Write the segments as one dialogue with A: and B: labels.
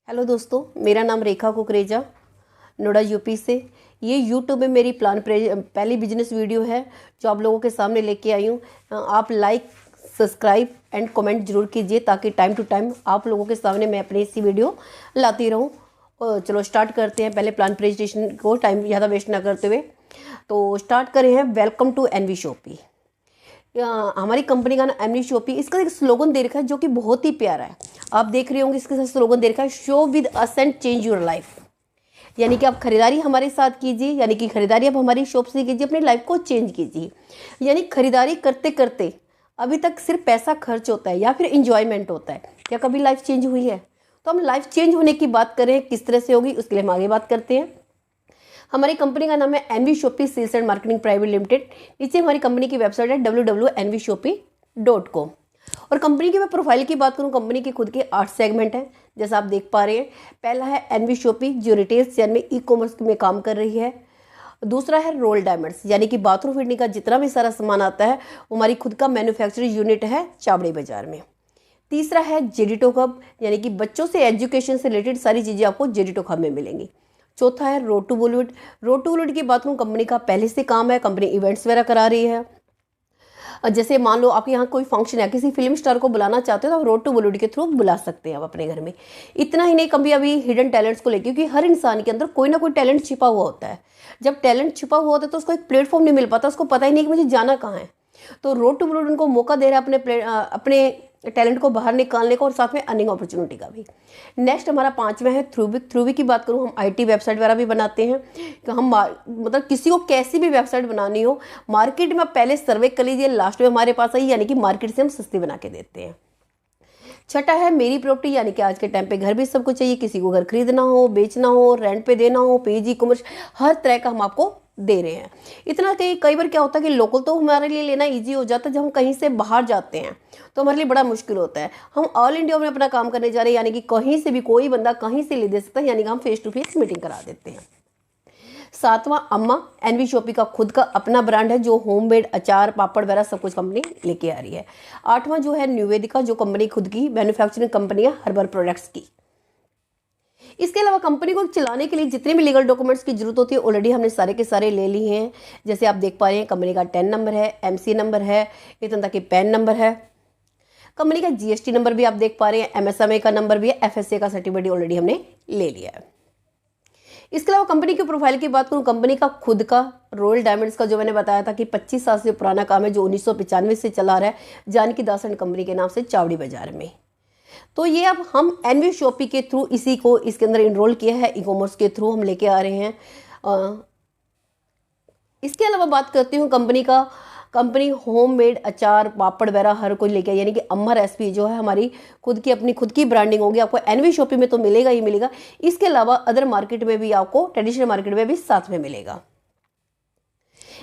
A: Hello दोस्तों, मेरा नाम रेखा कुकरेजा, नोएडा यूपी से। ये यूट्यूब में मेरी पहली बिजनेस वीडियो है जो आप लोगों के सामने लेके आई हूँ। आप लाइक, सब्सक्राइब एंड कमेंट जरूर कीजिए ताकि टाइम टू टाइम आप लोगों के सामने मैं अपनी इसी वीडियो लाती रहूँ। और चलो स्टार्ट करते हैं। पहले प्लान प्रेजेंटेशन को टाइम ज़्यादा वेस्ट ना करते हुए तो स्टार्ट करें हैं। Welcome to NV Shoppy. हमारी कंपनी का ना एमनी शॉपी, इसका एक स्लोगन दे रखा है जो कि बहुत ही प्यारा है। आप देख रहे होंगे, इसके साथ स्लोगन दे रखा है, show with us and change your life. यानी कि आप खरीदारी हमारे साथ कीजिए, यानी कि खरीदारी आप हमारी शॉप से कीजिए, अपनी लाइफ को चेंज कीजिए। यानी खरीदारी करते करते अभी तक सिर्फ पैसा खर्च होता है या फिर इंजॉयमेंट होता है, क्या कभी लाइफ चेंज हुई है? तो हम लाइफ चेंज होने की बात करें, किस तरह से होगी उसके लिए हम आगे बात करते हैं। हमारी कंपनी का नाम है NV Shoppy sales and marketing private limited. नीचे हमारी कंपनी की वेबसाइट है www.nvshopee.com। और कंपनी की मैं प्रोफाइल की बात करूं, कंपनी के खुद के 8 सेगमेंट हैं जैसा आप देख पा रहे हैं। पहला है एनवी शॉपी जो रिटेल सेल में ई कॉमर्स में काम कर रही है। दूसरा है रोल डायमंड्स, यानी कि बाथरूम फिटिंग का जितना भी सारा सामान आता है वो हमारी खुद का मैन्युफैक्चरिंग यूनिट है चावड़ी बाजार में। तीसरा है जेडिटो हब, यानी कि बच्चों से एजुकेशन से रिलेटेड सारी चीज़ें आपको जेडिटो हब में मिलेंगी। चौथा है road to Bollywood. Road to Bollywood की बात करूँ, कंपनी का पहले से काम है, कंपनी इवेंट्स वगैरह करा रही है। जैसे मान लो आपके यहाँ कोई फंक्शन है, किसी फिल्म स्टार को बुलाना चाहते हो तो आप रोड टू बॉलीवुड के थ्रू बुला सकते हैं आप अपने घर में। इतना ही नहीं, कभी अभी हिडन टैलेंट्स को लेकर, क्योंकि हर इंसान के अंदर कोई ना कोई टैलेंट छिपा हुआ होता है। जब टैलेंट छिपा हुआ होता है तो उसको एक प्लेटफॉर्म नहीं मिल पाता, उसको पता ही नहीं कि मुझे जाना कहाँ है। तो रोड टू बॉलीवुड उनको मौका दे रहा है अपने टैलेंट को बाहर निकालने का और साथ में अर्निंग अपॉर्चुनिटी का भी। नेक्स्ट हमारा 5वां है थ्रूविक। थ्रूविक की बात करूँ, हम आईटी वेबसाइट वगैरह भी बनाते हैं कि हम मतलब किसी को कैसी भी वेबसाइट बनानी हो, मार्केट में आप पहले सर्वे कर लीजिए, लास्ट में हमारे पास आई, यानी कि मार्केट से हम सस्ती बना के देते हैं। छठा है मेरी प्रॉपर्टी, यानी कि आज के टाइम पे घर भी सबको चाहिए, किसी को घर खरीदना हो, बेचना हो, रेंट पे देना हो, पीजी कॉमर्स, हर तरह का हम आपको दे रहे हैं। इतना कई बार क्या होता है कि लोकल तो हमारे लिए लेना इजी हो जाता है, जब हम कहीं से बाहर जाते हैं तो हमारे लिए बड़ा मुश्किल होता है। हम ऑल इंडिया में अपना काम करने जा रहे हैं, यानी कि कहीं से भी कोई बंदा कहीं से ले दे सकता है, यानी कि हम फेस टू फेस मीटिंग करा देते हैं। 7वां अम्मा, एनवी शॉपी का खुद का अपना ब्रांड है जो होममेड अचार पापड़ वगैरह सब कुछ कंपनी लेके आ रही है। 8वां जो है निवेदिका, जो कंपनी खुद की मैन्युफैक्चरिंग कंपनी है हर्बल प्रोडक्ट्स की। इसके अलावा कंपनी को चलाने के लिए जितने भी लीगल डॉक्यूमेंट्स की जरूरत होती है ऑलरेडी हमने सारे के सारे ले लिए हैं। जैसे आप देख पा रहे हैं, कंपनी का 10 नंबर है, एमसी नंबर है, इतना तक कि पैन नंबर है, कंपनी का जीएसटी नंबर भी आप देख पा रहे हैं, एमएसएमई का नंबर भी है, एफएसए का सर्टिफिकेट ऑलरेडी हमने ले लिया है। इसके अलावा कंपनी की प्रोफाइल की बात करूं, कंपनी का खुद का रॉयल डायमंड्स का जो मैंने बताया था कि 25 साल से पुराना काम है, जो 1995 से चला रहा है, जानकी दास एंड कंपनी के नाम से चावड़ी बाजार में। तो ये अब हम एनवी शॉपी के थ्रू इसी को इसके अंदर इनरोल किया है, ई कॉमर्स के थ्रू हम लेके आ रहे हैं। इसके अलावा बात करती हूँ कंपनी होममेड अचार पापड़ वगैरह हर कोई लेके, यानी कि अमर रेसिपी जो है हमारी खुद की ब्रांडिंग होगी, आपको एनवी शॉपी में तो मिलेगा ही मिलेगा। इसके अलावा अदर मार्केट में भी आपको, ट्रेडिशनल मार्केट में भी साथ में मिलेगा।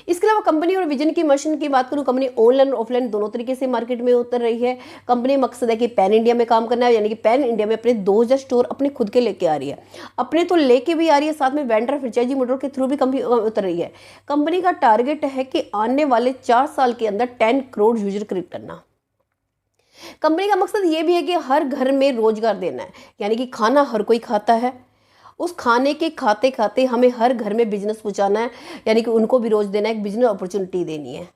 A: इसके अलावा कंपनी और विजन की मिशन की बात करूं, कंपनी ऑनलाइन और ऑफलाइन दोनों तरीके से मार्केट में उतर रही है। कंपनी मकसद है कि पैन इंडिया में काम करना है, यानी कि पैन इंडिया में अपने 2000 स्टोर अपने खुद के लेके आ रही है, अपने तो लेके भी आ रही है, साथ में वेंडर फ्रेंचाइजी मॉडल के थ्रू भी कंपनी उतर रही है। कंपनी का टारगेट है कि आने वाले 4 साल के अंदर 10 करोड़ यूजर क्रिएट करना। कंपनी का मकसद ये भी है कि हर घर में रोजगार देना है, यानी कि खाना हर कोई खाता है, उस खाने के खाते खाते हमें हर घर में बिजनेस पहुंचाना है, यानी कि उनको भी रोज देना है, एक बिजनेस अपॉर्चुनिटी देनी है।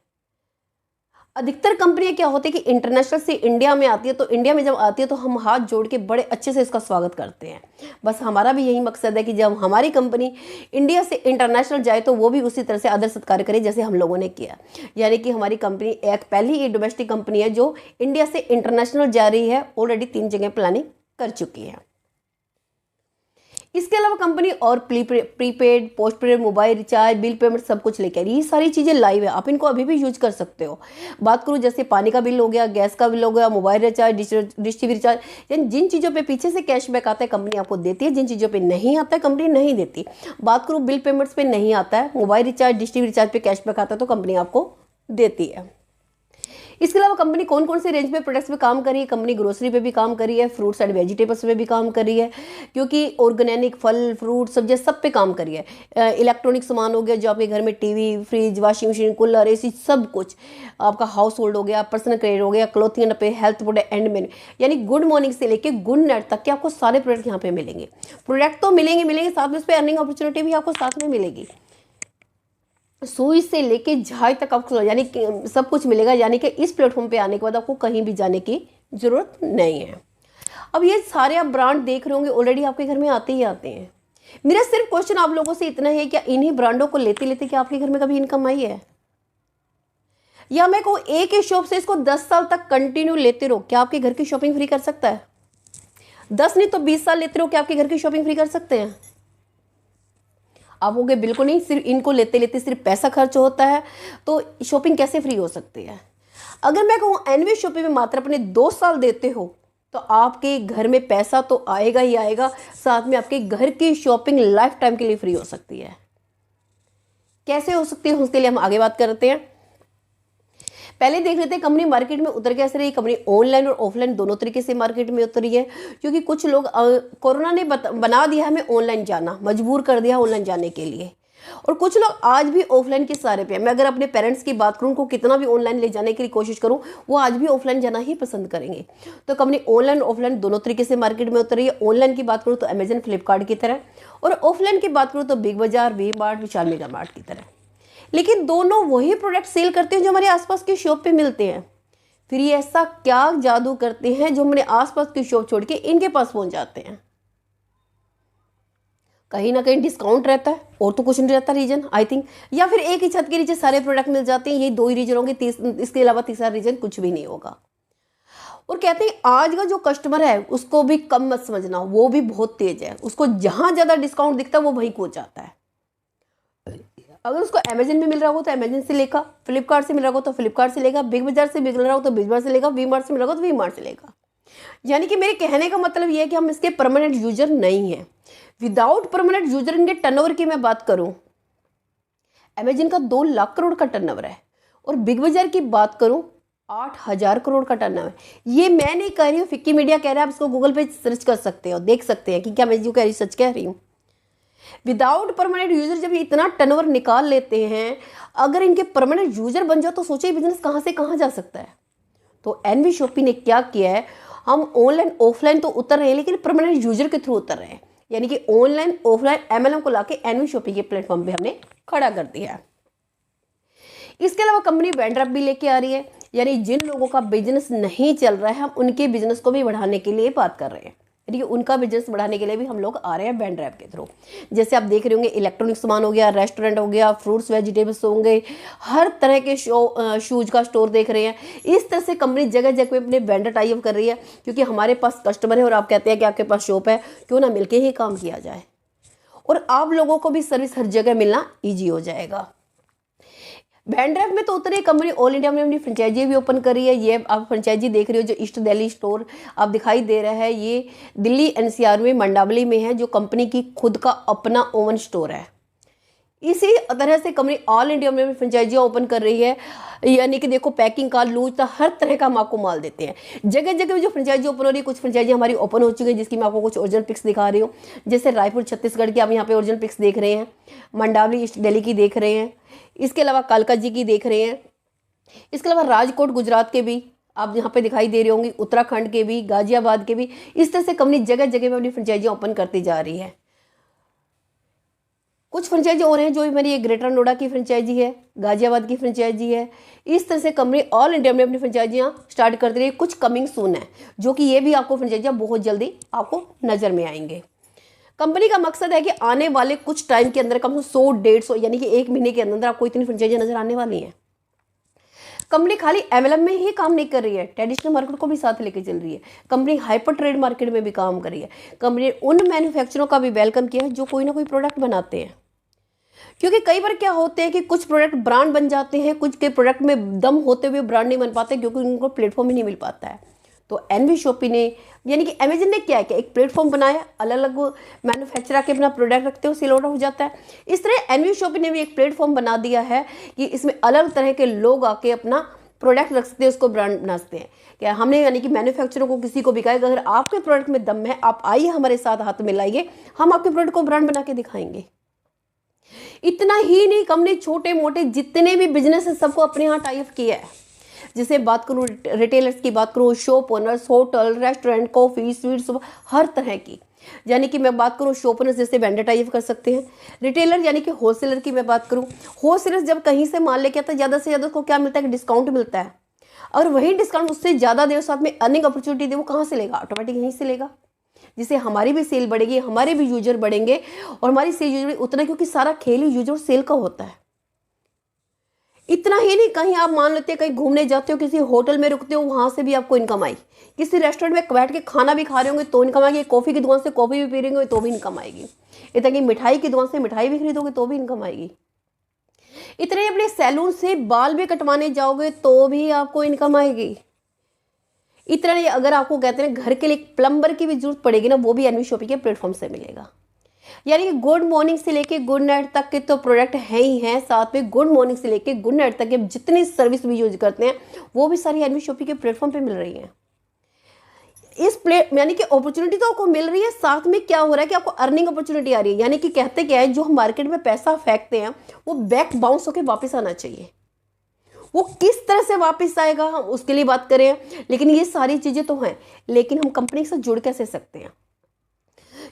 A: अधिकतर कंपनियां क्या होती है कि इंटरनेशनल से इंडिया में आती है, तो इंडिया में जब आती है तो हम हाथ जोड़ के बड़े अच्छे से इसका स्वागत करते हैं। बस हमारा भी यही मकसद है कि जब हमारी कंपनी इंडिया से इंटरनेशनल जाए तो वो भी उसी तरह से आदर सत्कार करे जैसे हम लोगों ने किया। यानी कि हमारी कंपनी एक डोमेस्टिक कंपनी है जो इंडिया से इंटरनेशनल जा रही है, ऑलरेडी 3 जगह प्लानिंग कर चुकी है। इसके अलावा कंपनी और prepaid, postpaid, mobile recharge, bill payment सब कुछ लेकर ये सारी चीज़ें लाइव है, आप इनको अभी भी यूज कर सकते हो। बात करूँ जैसे पानी का बिल हो गया, गैस का बिल हो गया, mobile recharge, dish TV recharge, यानी जिन चीज़ों पे पीछे से कैशबैक आता है कंपनी आपको देती है, जिन चीज़ों पे नहीं आता है कंपनी नहीं देती। बात करूँ बिल पेमेंट्स पे नहीं आता है, mobile recharge, dish TV recharge पे कैशबैक आता है तो कंपनी आपको देती है। इसके अलावा कंपनी कौन कौन से रेंज में प्रोडक्ट्स पे काम कर रही है? कंपनी ग्रोसरी पे भी काम कर रही है, फ्रूट्स एंड वेजिटेबल्स पे भी काम कर रही है, क्योंकि ऑर्गेनिक फल फ्रूट सब्जियां सब पे काम कर रही है। इलेक्ट्रॉनिक सामान हो गया, जो आपके घर में TV, fridge, washing machine, cooler, AC, सब कुछ आपका हाउस होल्ड हो गया, पर्सनल केयर हो गया, क्लोथिंग पे, हेल्थ प्रोडक्ट एंड मेन, यानी गुड मॉर्निंग से लेके गुड नाइट तक के आपको सारे प्रोडक्ट यहाँ पे मिलेंगे। प्रोडक्ट तो मिलेंगे साथ में उस पर अर्निंग अपॉर्चुनिटी भी आपको साथ में मिलेगी। सुई से लेके झाई तक आपको यानी कि सब कुछ मिलेगा, यानी कि इस प्लेटफॉर्म पे आने के बाद आपको कहीं भी जाने की जरूरत नहीं है। अब ये सारे आप ब्रांड देख रहे होंगे, ऑलरेडी आपके घर में आते ही आते हैं। मेरा सिर्फ क्वेश्चन आप लोगों से इतना है, क्या इन्हीं ब्रांडों को लेते लेते क्या आपके घर में कभी इनकम आई है? या मैं कहूँ एक ही शॉप से इसको 10 साल तक कंटिन्यू लेते रहो, क्या आपके घर की शॉपिंग फ्री कर सकता है? 10 नहीं तो 20 साल लेते रहो, क्या आपके घर की शॉपिंग फ्री कर सकते हैं? आप होगे बिल्कुल नहीं, सिर्फ इनको लेते लेते सिर्फ पैसा खर्च होता है, तो शॉपिंग कैसे फ्री हो सकती है? अगर मैं कहूँ एनवी शॉपिंग में मात्र अपने 2 साल देते हो तो आपके घर में पैसा तो आएगा ही आएगा, साथ में आपके घर की शॉपिंग लाइफ टाइम के लिए फ्री हो सकती है। कैसे हो सकती है उसके लिए हम आगे बात करते हैं। पहले देख लेते हैं कंपनी मार्केट में उतर कैसे रही। कंपनी ऑनलाइन और ऑफलाइन दोनों तरीके से मार्केट में उतरी है, क्योंकि कुछ लोग कोरोना ने बना दिया हमें ऑनलाइन जाना, मजबूर कर दिया ऑनलाइन जाने के लिए, और कुछ लोग आज भी ऑफलाइन के सहारे पे। मैं अगर अपने पेरेंट्स की बात करूं, उनको कितना भी ऑनलाइन ले जाने की कोशिश करूं, वो आज भी ऑफलाइन जाना ही पसंद करेंगे। तो कंपनी ऑनलाइन ऑफलाइन दोनों तरीके से मार्केट में उतरी है। ऑनलाइन की बात करूं तो अमेजन, फ्लिपकार्ट की तरह, और ऑफलाइन की बात करूं तो बिग बाजार, वी मार्ट, विशाल मेगा मार्ट की तरह। लेकिन दोनों वही प्रोडक्ट सेल करते हैं जो हमारे आसपास की शॉप पे मिलते हैं। फिर ये ऐसा क्या जादू करते हैं जो हमारे आसपास की शॉप छोड़ के इनके पास पहुंच जाते हैं? कहीं ना कहीं डिस्काउंट रहता है, और तो कुछ नहीं रहता रीजन आई थिंक, या फिर एक ही छत के नीचे सारे प्रोडक्ट मिल जाते हैं। यही 2 ही रीजन होंगे, इसके अलावा तीसरा रीजन कुछ भी नहीं होगा। और कहते हैं आज का जो कस्टमर है उसको भी कम मत समझना, वो भी बहुत तेज है, उसको जहां ज्यादा डिस्काउंट दिखता है वो वहीं पहुंच जाता है। अगर उसको अमेजन में मिल रहा हो तो अमेजन से लेगा, फ्लिपकार्ट से मिल रहा हो तो फ्लिपकार्ट से लेगा, बिग बाजार से मिल रहा हो तो बिग बाजार से लेगा, वी मार्ट से मिल रहा हो तो वी मार्ट से लेगा। यानी कि मेरे कहने का मतलब ये है कि हम इसके परमानेंट यूजर नहीं है। विदाउट परमानेंट यूजर इनके टर्नओवर की मैं बात करूं, अमेजन का 2 लाख करोड़ का टर्नओवर है, और बिग बाजार की बात करूं 8,000 करोड़ का टर्नओवर। ये मैं नहीं कह रही हूँ, फिक्की मीडिया कह रहा है, आप इसको गूगल पे सर्च कर सकते हो, देख सकते हैं कि क्या मैं जो कह रही सच कह रही हूँ। विदाउट परमानेंट यूजर जब ये इतना टर्नओवर निकाल लेते हैं, अगर इनके परमानेंट यूजर बन जाओ तो सोचिए बिजनेस कहाँ से कहाँ जा सकता है। तो एनवी शॉपी ने क्या किया है, हम ऑनलाइन ऑफलाइन तो उतर रहे हैं लेकिन परमानेंट यूजर के थ्रू उतर रहे हैं, यानी कि ऑनलाइन ऑफलाइन एमएलएम को लाके एनवी शॉपी के प्लेटफॉर्म पे हमने खड़ा कर दिया है। इसके अलावा कंपनी वेंडर भी लेके आ रही है, यानी जिन लोगों का बिजनेस नहीं चल रहा है हम उनके बिजनेस को भी बढ़ाने के लिए बात कर रहे हैं, यानी उनका बिजनेस बढ़ाने के लिए भी हम लोग आ रहे हैं वेंडर ऐप के थ्रू। जैसे आप देख रहे होंगे इलेक्ट्रॉनिक सामान हो गया, रेस्टोरेंट हो गया, फ्रूट्स वेजिटेबल्स होंगे, हर तरह के शूज का स्टोर देख रहे हैं। इस तरह से कंपनी जगह जगह पे अपने वेंडर टाई अप कर रही है, क्योंकि हमारे पास कस्टमर है और आप कहते हैं कि आपके पास शॉप है, क्यों ना मिलके ही काम किया जाए, और आप लोगों को भी सर्विस हर जगह मिलना ईजी हो जाएगा। वेंडर ऐप में तो उतरे कंपनी ऑल इंडिया में अपनी फ्रेंचाइजी भी ओपन करी है। ये आप फ्रेंचाइजी देख रहे हो जो ईस्ट दिल्ली स्टोर आप दिखाई दे रहा है, ये दिल्ली एनसीआर में मंडावली में है, जो कंपनी की खुद का अपना ओवन स्टोर है। इसी तरह से कंपनी ऑल इंडिया में फ्रेंचाइजियाँ ओपन कर रही है, यानी कि देखो पैकिंग का लूज था, हर तरह का हम आपको माल देते हैं। जगह जगह जो फ्रेंचाइजी ओपन हो रही है, कुछ फ्रेंचाइजी हमारी ओपन हो चुकी है, जिसकी मैं आपको कुछ ओरिजिनल पिक्स दिखा रही हूँ। जैसे रायपुर छत्तीसगढ़ की आप यहाँ पे ओरिजिनल पिक्स देख रहे हैं, मंडावली ईस्ट दिल्ली की देख रहे हैं, इसके अलावा कालका जी की देख रहे हैं, इसके अलावा राजकोट गुजरात के भी आप यहाँ पे दिखाई दे रही होंगी, उत्तराखंड के भी, गाजियाबाद के भी। इस तरह से कंपनी जगह जगह में अपनी फ्रेंचाइजियाँ ओपन करती जा रही है। कुछ फ्रेंचाइजी और हैं जो मेरी ग्रेटर नोएडा की फ्रेंचाइजी है, गाजियाबाद की फ्रेंचाइजी है। इस तरह से कंपनी ऑल इंडिया में अपनी फ्रेंचाइजियाँ स्टार्ट कर रही है। कुछ कमिंग सून है, जो कि ये भी आपको फ्रेंचाइजियाँ बहुत जल्दी आपको नज़र में आएंगे। कंपनी का मकसद है कि आने वाले कुछ टाइम के अंदर कम से 100-150 यानी कि 1 महीने के अंदर आपको इतनी फ्रेंचाइजियाँ नजर आने वाली हैं। कंपनी खाली एमएलएम में ही काम नहीं कर रही है, ट्रेडिशनल मार्केट को भी साथ लेके चल रही है। कंपनी हाइपर ट्रेड मार्केट में भी काम कर रही है। कंपनी ने उन मैन्युफैक्चररों का भी वेलकम किया है जो कोई ना कोई प्रोडक्ट बनाते हैं, क्योंकि कई बार क्या होते हैं कि कुछ प्रोडक्ट ब्रांड बन जाते हैं, कुछ के प्रोडक्ट में दम होते हुए ब्रांड नहीं बन पाते क्योंकि उनको प्लेटफॉर्म ही नहीं मिल पाता है। तो एनवी शॉपी ने यानी कि अमेजन ने क्या है कि एक प्लेटफॉर्म बनाया, अलग अलग मैन्युफैक्चरर के अपना प्रोडक्ट रखते हो, सेल ऑर्डर हो जाता है। इस तरह एनवी शॉपी ने भी एक प्लेटफॉर्म बना दिया है कि इसमें अलग तरह के लोग आके अपना प्रोडक्ट रख सकते हैं, उसको ब्रांड बना सकते हैं। क्या हमने यानी कि मैन्युफैक्चरर को किसी को बिकाएगा, अगर आपके प्रोडक्ट में दम है, आप आइए हमारे साथ हाथ मिलाइए, हम आपके प्रोडक्ट को ब्रांड बना के दिखाएंगे। इतना ही नहीं, कंपनी छोटे मोटे जितने भी बिजनेस है सबको अपने यहाँ टाई अप किया है। जैसे बात करूँ रिटेलर्स की, बात करूँ shop owners, hotel, restaurant, coffee, sweets, हर तरह की। यानी कि मैं बात करूँ शॉप ओनर्स जैसे वेंडर टाई अप कर सकते हैं। रिटेलर यानी कि होलसेलर की मैं बात करूँ, होलसेलर जब कहीं से माल लेके आता है ज़्यादा से ज़्यादा उसको क्या मिलता है कि डिस्काउंट मिलता है। और वही डिस्काउंट उससे ज़्यादा दे, साथ में अर्निंग अपॉर्चुनिटी दे, वो कहाँ से लेगा? ऑटोमेटिक यहीं से लेगा, जिससे हमारी भी सेल बढ़ेगी, हमारे भी यूजर बढ़ेंगे और हमारी सेल यूजर उतना, क्योंकि सारा खेल ही यूजर सेल का होता है। इतना ही नहीं, कहीं आप मान लेते हैं कहीं घूमने जाते हो, किसी होटल में रुकते हो, वहां से भी आपको इनकम आई। किसी रेस्टोरेंट में बैठ के खाना भी खा रहे होंगे तो इनकम आएगी, कॉफ़ी की दुकान से कॉफ़ी भी पी रहे होंगे तो भी इनकम आएगी, इतना कि मिठाई की दुकान से मिठाई भी खरीदोगे तो भी इनकम आएगी। इतने अपने सैलून से बाल भी कटवाने जाओगे तो भी आपको इनकम आएगी। इतना नहीं, अगर आपको कहते हैं घर के लिए प्लम्बर की भी जरूरत पड़ेगी ना, वो भी एनवी शॉपिंग के प्लेटफॉर्म से मिलेगा। यानी कि गुड मॉर्निंग से लेके गुड नाइट तक के तो प्रोडक्ट है ही हैं, साथ में गुड मॉर्निंग से लेके गुड नाइट तक के जितनी सर्विस भी यूज करते हैं वो भी सारी एनवी शॉपिंग के प्लेटफॉर्म पे मिल रही है। इस यानी कि अपॉर्चुनिटी तो आपको मिल रही है, साथ में क्या हो रहा है कि आपको अर्निंग अपॉर्चुनिटी आ रही है। यानी कि कहते क्या है, जो हम मार्केट में पैसा फेंकते हैं वो बैक बाउंस होकर वापस आना चाहिए। वो किस तरह से वापस आएगा हम उसके लिए बात करें, लेकिन ये सारी चीजें तो हैं, लेकिन हम कंपनी से जुड़ कैसे सकते हैं?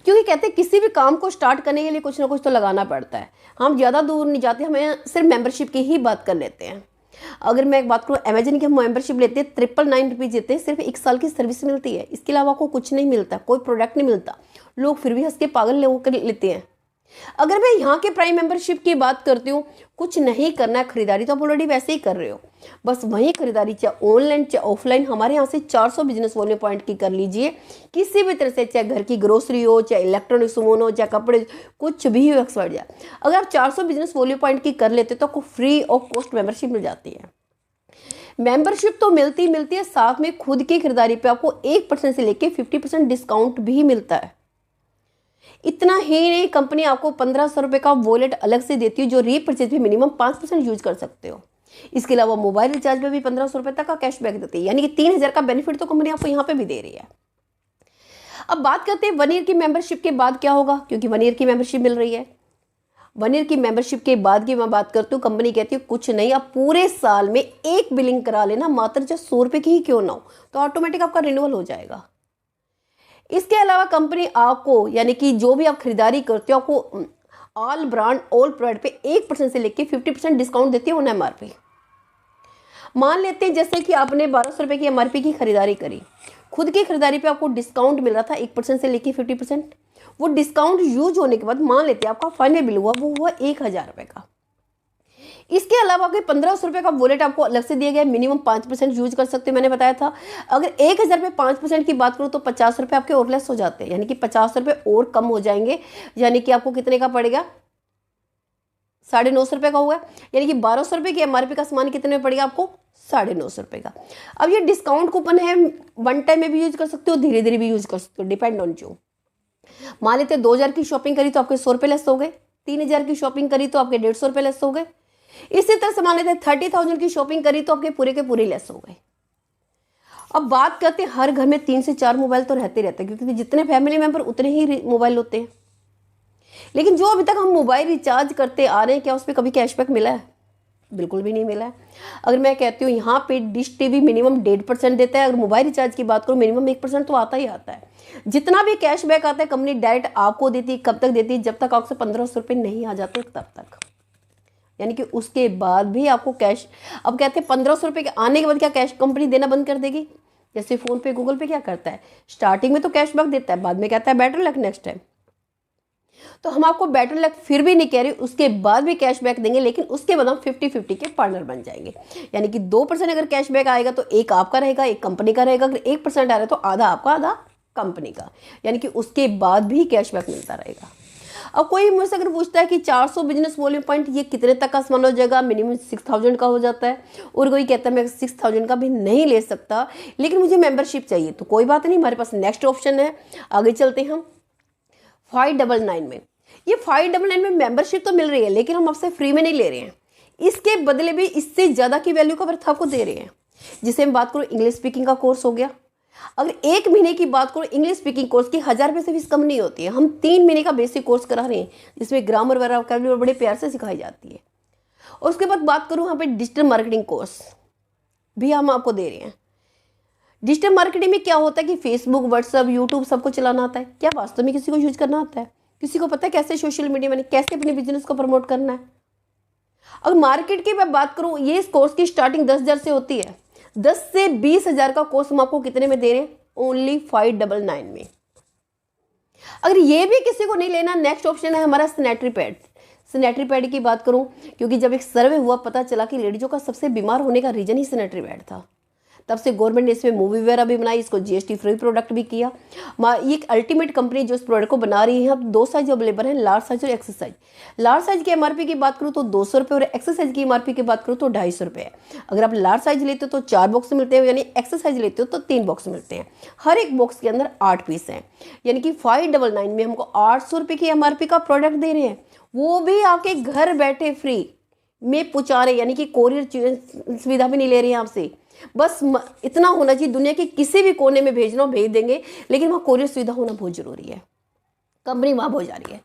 A: क्योंकि कहते हैं किसी भी काम को स्टार्ट करने के लिए कुछ ना कुछ तो लगाना पड़ता है। हम ज़्यादा दूर नहीं जाते, हमें सिर्फ मेंबरशिप की ही बात कर लेते हैं। अगर मैं एक बात करूँ, अमेजन की हम मेंबरशिप लेते हैं, 999 रुपीज़ देते हैं, सिर्फ 1 साल की सर्विस मिलती है। इसके अलावा आपको कुछ नहीं मिलता, कोई प्रोडक्ट नहीं मिलता। लोग फिर भी हंस के पागल होकर लेते हैं। अगर मैं यहाँ के प्राइम मेंबरशिप की बात करती हूँ, कुछ नहीं करना है, खरीदारी तो आप ऑलरेडी वैसे ही कर रहे हो, बस वही खरीदारी चाहे ऑनलाइन चाहे ऑफलाइन हमारे यहाँ से 400 बिजनेस वॉल्यूम पॉइंट की कर लीजिए, किसी भी तरह से, चाहे घर की ग्रोसरी हो, चाहे इलेक्ट्रॉनिक सामान हो, चाहे कपड़े, कुछ भी हो, एक्सपर्ट जाए। अगर आप 400 बिजनेस वॉल्यूम पॉइंट की कर लेते तो आपको फ्री ऑफ कॉस्ट मेंबरशिप मिल जाती है। मेंबरशिप तो मिलती है, साथ में खुद की खरीदारी पे आपको 1% से लेके 50% डिस्काउंट भी मिलता है। इतना ही नहीं, कंपनी आपको 1500 रुपये का वॉलेट अलग से देती है, जो रीपरचेज भी मिनिमम 5% यूज कर सकते हो। इसके अलावा मोबाइल रिचार्ज पे भी 1500 रुपये तक का कैशबैक देती है, यानी कि 3000 का बेनिफिट तो कंपनी आपको यहाँ पे भी दे रही है। अब बात करते हैं 1 ईयर की मेंबरशिप के बाद क्या होगा, क्योंकि 1 ईयर की मेंबरशिप मिल रही है। 1 ईयर की मेंबरशिप के बाद की मैं बात करती हूँ, कंपनी कहती है कुछ नहीं, आप पूरे साल में एक बिलिंग करा लेना, मात्र चाहे 100 रुपये की ही क्यों ना हो, तो ऑटोमेटिक आपका रिन्यूअल हो जाएगा। इसके अलावा कंपनी आपको, यानी कि जो भी आप खरीदारी करते हो, आपको ऑल ब्रांड ऑल प्रोडक्ट पे 1% से लेके 50% डिस्काउंट देती है ऑन एमआरपी। मान लेते हैं जैसे कि आपने 1200 रुपये की एमआरपी की खरीदारी करी, खुद की खरीदारी पे आपको डिस्काउंट मिल रहा था 1% से लेके 50%। वो डिस्काउंट यूज होने के बाद मान लेते हैं आपका फाइनल बिल हुआ, वो हुआ 1000 रुपये का। इसके अलावा आपके 1500 रुपये का वॉलेट आपको अलग से दिया गया, मिनिमम 5% यूज कर सकते हो, मैंने बताया था। अगर 1000 पे 5% की बात करूँ तो 50 रुपये आपके और लेस हो जाते हैं, यानी कि 50 रुपये और कम हो जाएंगे, यानी कि आपको कितने का पड़ेगा, 950 रुपये का हुआ, यानी कि 1200 रुपये की एमआरपी का सामान कितने में पड़ेगा आपको, 950 रुपये का। अब ये डिस्काउंट कूपन है, वन टाइम में भी यूज कर सकते हो, धीरे धीरे भी यूज कर सकते हो, डिपेंड ऑन जो। मान लेते 2000 की शॉपिंग करी तो आपके 100 रुपये लेस हो गए, 3000 की शॉपिंग करी तो आपके 150 रुपये लेस हो गए। इसी तरह से मान लेते 30,000 की शॉपिंग करी तो आपके पूरे के पूरे लेस हो गए। अब बात करते हैं, हर घर में 3 से 4 मोबाइल तो रहते रहते हैं, क्योंकि जितने फैमिली मेंबर उतने ही मोबाइल होते हैं। लेकिन जो अभी तक हम मोबाइल रिचार्ज करते आ रहे हैं, क्या उस पर कभी कैशबैक मिला है? बिल्कुल भी नहीं मिला है। अगर मैं कहती हूँ यहाँ पे डिश टीवी मिनिमम 1.5% देता है, अगर मोबाइल रिचार्ज की बात करूँ मिनिमम 1% तो आता ही आता है। जितना भी कैशबैक आता है कंपनी डायरेक्ट आपको देती है, कब तक देती है, जब तक आपसे 1500 रुपये नहीं आ जाते तब तक, यानी कि उसके बाद भी आपको कैश। अब कहते हैं 1500 रुपये के आने के बाद क्या कैश कंपनी देना बंद कर देगी? जैसे फोन पे गूगल पे क्या करता है, स्टार्टिंग में तो कैशबैक देता है, बाद में कहता है बेटर लक नेक्स्ट टाइम। तो हम आपको बेटर लक फिर भी नहीं कह रहे, उसके बाद भी कैशबैक देंगे, लेकिन उसके बाद हम 50-50 के पार्टनर बन जाएंगे, यानी कि 2% अगर कैशबैक आएगा तो एक आपका रहेगा, एक कंपनी का रहेगा। अगर 1% आ रहा है तो आधा आपका आधा कंपनी का, यानी कि उसके बाद भी कैशबैक मिलता रहेगा। अब कोई मुझसे अगर पूछता है कि 400 बिजनेस वॉल्यूम पॉइंट ये कितने तक का सामान हो जाएगा, मिनिमम 6000 का हो जाता है, और कोई कहता है मैं 6000 का भी नहीं ले सकता लेकिन मुझे मेंबरशिप चाहिए, तो कोई बात नहीं, हमारे पास नेक्स्ट ऑप्शन है। आगे चलते हैं हम 599 में। ये 599 में मेंबरशिप तो मिल रही है, लेकिन हम आपसे फ्री में नहीं ले रहे हैं, इसके बदले भी इससे ज़्यादा की वैल्यू का वर्थ आपको दे रहे हैं। जिसे मैं बात करूँ इंग्लिश स्पीकिंग का कोर्स हो गया। अगर 1 महीने की बात करूँ इंग्लिश स्पीकिंग कोर्स की 1000 रुपये से फीस कम नहीं होती है। हम 3 महीने का बेसिक कोर्स करा रहे हैं जिसमें ग्रामर वगैरह बड़े प्यार से सिखाई जाती है। और उसके बाद बात करूँ यहाँ पे डिजिटल मार्केटिंग कोर्स भी हम आपको दे रहे हैं। डिजिटल मार्केटिंग में क्या होता है कि फेसबुक, व्हाट्सअप, यूट्यूब सबको चलाना आता है। क्या वास्तव में किसी को यूज करना आता है? किसी को पता है कैसे सोशल मीडिया में कैसे अपने बिजनेस को प्रमोट करना है? अगर मार्केट की मैं बात करूं, ये इस कोर्स की स्टार्टिंग 10,000 से होती है। 10 से 20,000 का कोर्स हम आपको कितने में दे रहे हैं? ओनली 599 में। अगर ये भी किसी को नहीं लेना, नेक्स्ट ऑप्शन है हमारा सैनिटरी पैड। सैनिटरी पैड की बात करूं, क्योंकि जब एक सर्वे हुआ पता चला कि लेडीजों का सबसे बीमार होने का रीजन ही सैनिटरी पैड था, तब से गवर्नमेंट ने इसमें मूवी वगैरह भी बनाई, इसको जीएसटी फ्री प्रोडक्ट भी किया। ये एक अल्टीमेट कंपनी जो इस प्रोडक्ट को बना रही है। अब 2 साइज अवेलेबल है, लार्ज साइज और एक्सेस साइज। लार्ज साइज की एमआरपी की बात करूँ तो 200 रुपये और एक्सेस साइज की एमआरपी की बात करूँ तो 250 रुपये है। अगर आप लार्ज साइज लेते हो तो 4 बॉक्स मिलते हैं, यानी एक्सेस साइज लेते हो तो 3 बॉक्स मिलते हैं। हर एक बॉक्स के अंदर 8 पीस हैं, यानी कि 599 में हमको 800 रुपये की एमआरपी का प्रोडक्ट दे रहे हैं, वो भी आपके घर बैठे फ्री में पहुँचा रहे, यानी कि कोरियर सुविधा भी नहीं ले रहे हैं आपसे। बस इतना होना चाहिए, दुनिया के किसी भी कोने में भेजना हो भेज देंगे, लेकिन वहाँ कोरियर सुविधा होना बहुत जरूरी है। कंपनी वहाँ बहुत जा रही है,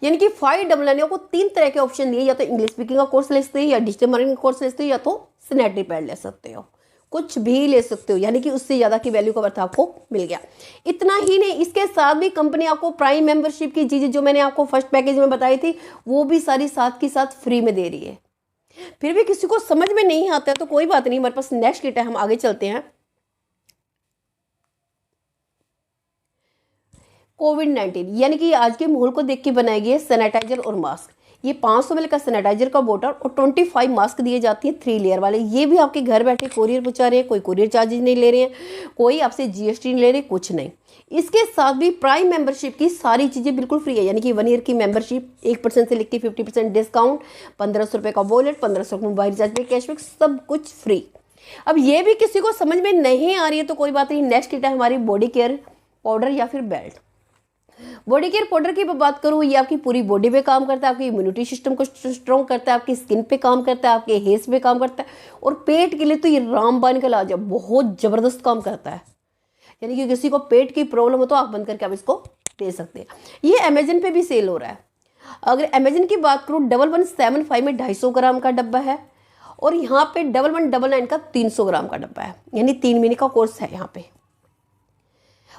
A: यानी कि 599 को 3 तरह के ऑप्शन दिए, या तो इंग्लिश स्पीकिंग का कोर्स ले सकते हो, या डिजिटल मार्केटिंग का कोर्स ले सकते हो, या तो सैनिटरी पैड ले सकते हो, कुछ भी ले सकते हो, यानी कि उससे ज़्यादा की वैल्यू का अर्थ आपको मिल गया। इतना ही नहीं, इसके साथ भी कंपनी आपको प्राइम मेंबरशिप की चीज़ें जो मैंने आपको फर्स्ट पैकेज में बताई थी वो भी सारी साथ की साथ फ्री में दे रही है। फिर भी किसी को समझ में नहीं आता है तो कोई बात नहीं, हमारे पास नेक्स्ट किट है, हम आगे चलते हैं। कोविड-19 यानी कि आज के माहौल को देख के बनाई गई है सैनिटाइजर और मास्क। ये 500 ml का सैनिटाइजर का बोतल और 25 मास्क दिए जाती है 3 लेयर वाले। ये भी आपके घर बैठे कोरियर पहुंचा रहे हैं, कोई कोरियर चार्जेज नहीं ले रहे हैं, कोई आपसे जीएसटी नहीं ले रहे, कुछ नहीं। इसके साथ भी प्राइम मेंबरशिप की सारी चीज़ें बिल्कुल फ्री है, यानी कि 1 ईयर की मेंबरशिप, 1% से लेकर 50% डिस्काउंट, 1500 रुपये का वॉलेट, 1500 का मोबाइल रिचार्ज पे कैशबैक, सब कुछ फ्री। अब ये भी किसी को समझ में नहीं आ रही है तो कोई बात नहीं, नेक्स्ट किट है हमारी बॉडी केयर पाउडर या फिर बेल्ट। बॉडी केयर पाउडर की बात करूँ, ये आपकी पूरी बॉडी पे काम करता है, आपकी इम्यूनिटी सिस्टम को स्ट्रॉन्ग करता है, आपकी स्किन पे काम करता है, आपके हेयर्स पे काम करता है, और पेट के लिए तो ये रामबाण का इलाज है, बहुत ज़बरदस्त काम करता है। यानी कि किसी को पेट की प्रॉब्लम हो तो आँख बंद करके आप इसको दे सकते हैं। ये अमेजन पे भी सेल हो रहा है। अगर अमेजन की बात करूँ 1175 में 250 ग्राम का डब्बा है, और यहाँ पे 1199 का 300 ग्राम का डब्बा है, यानी 3 महीने का कोर्स है यहाँ पे।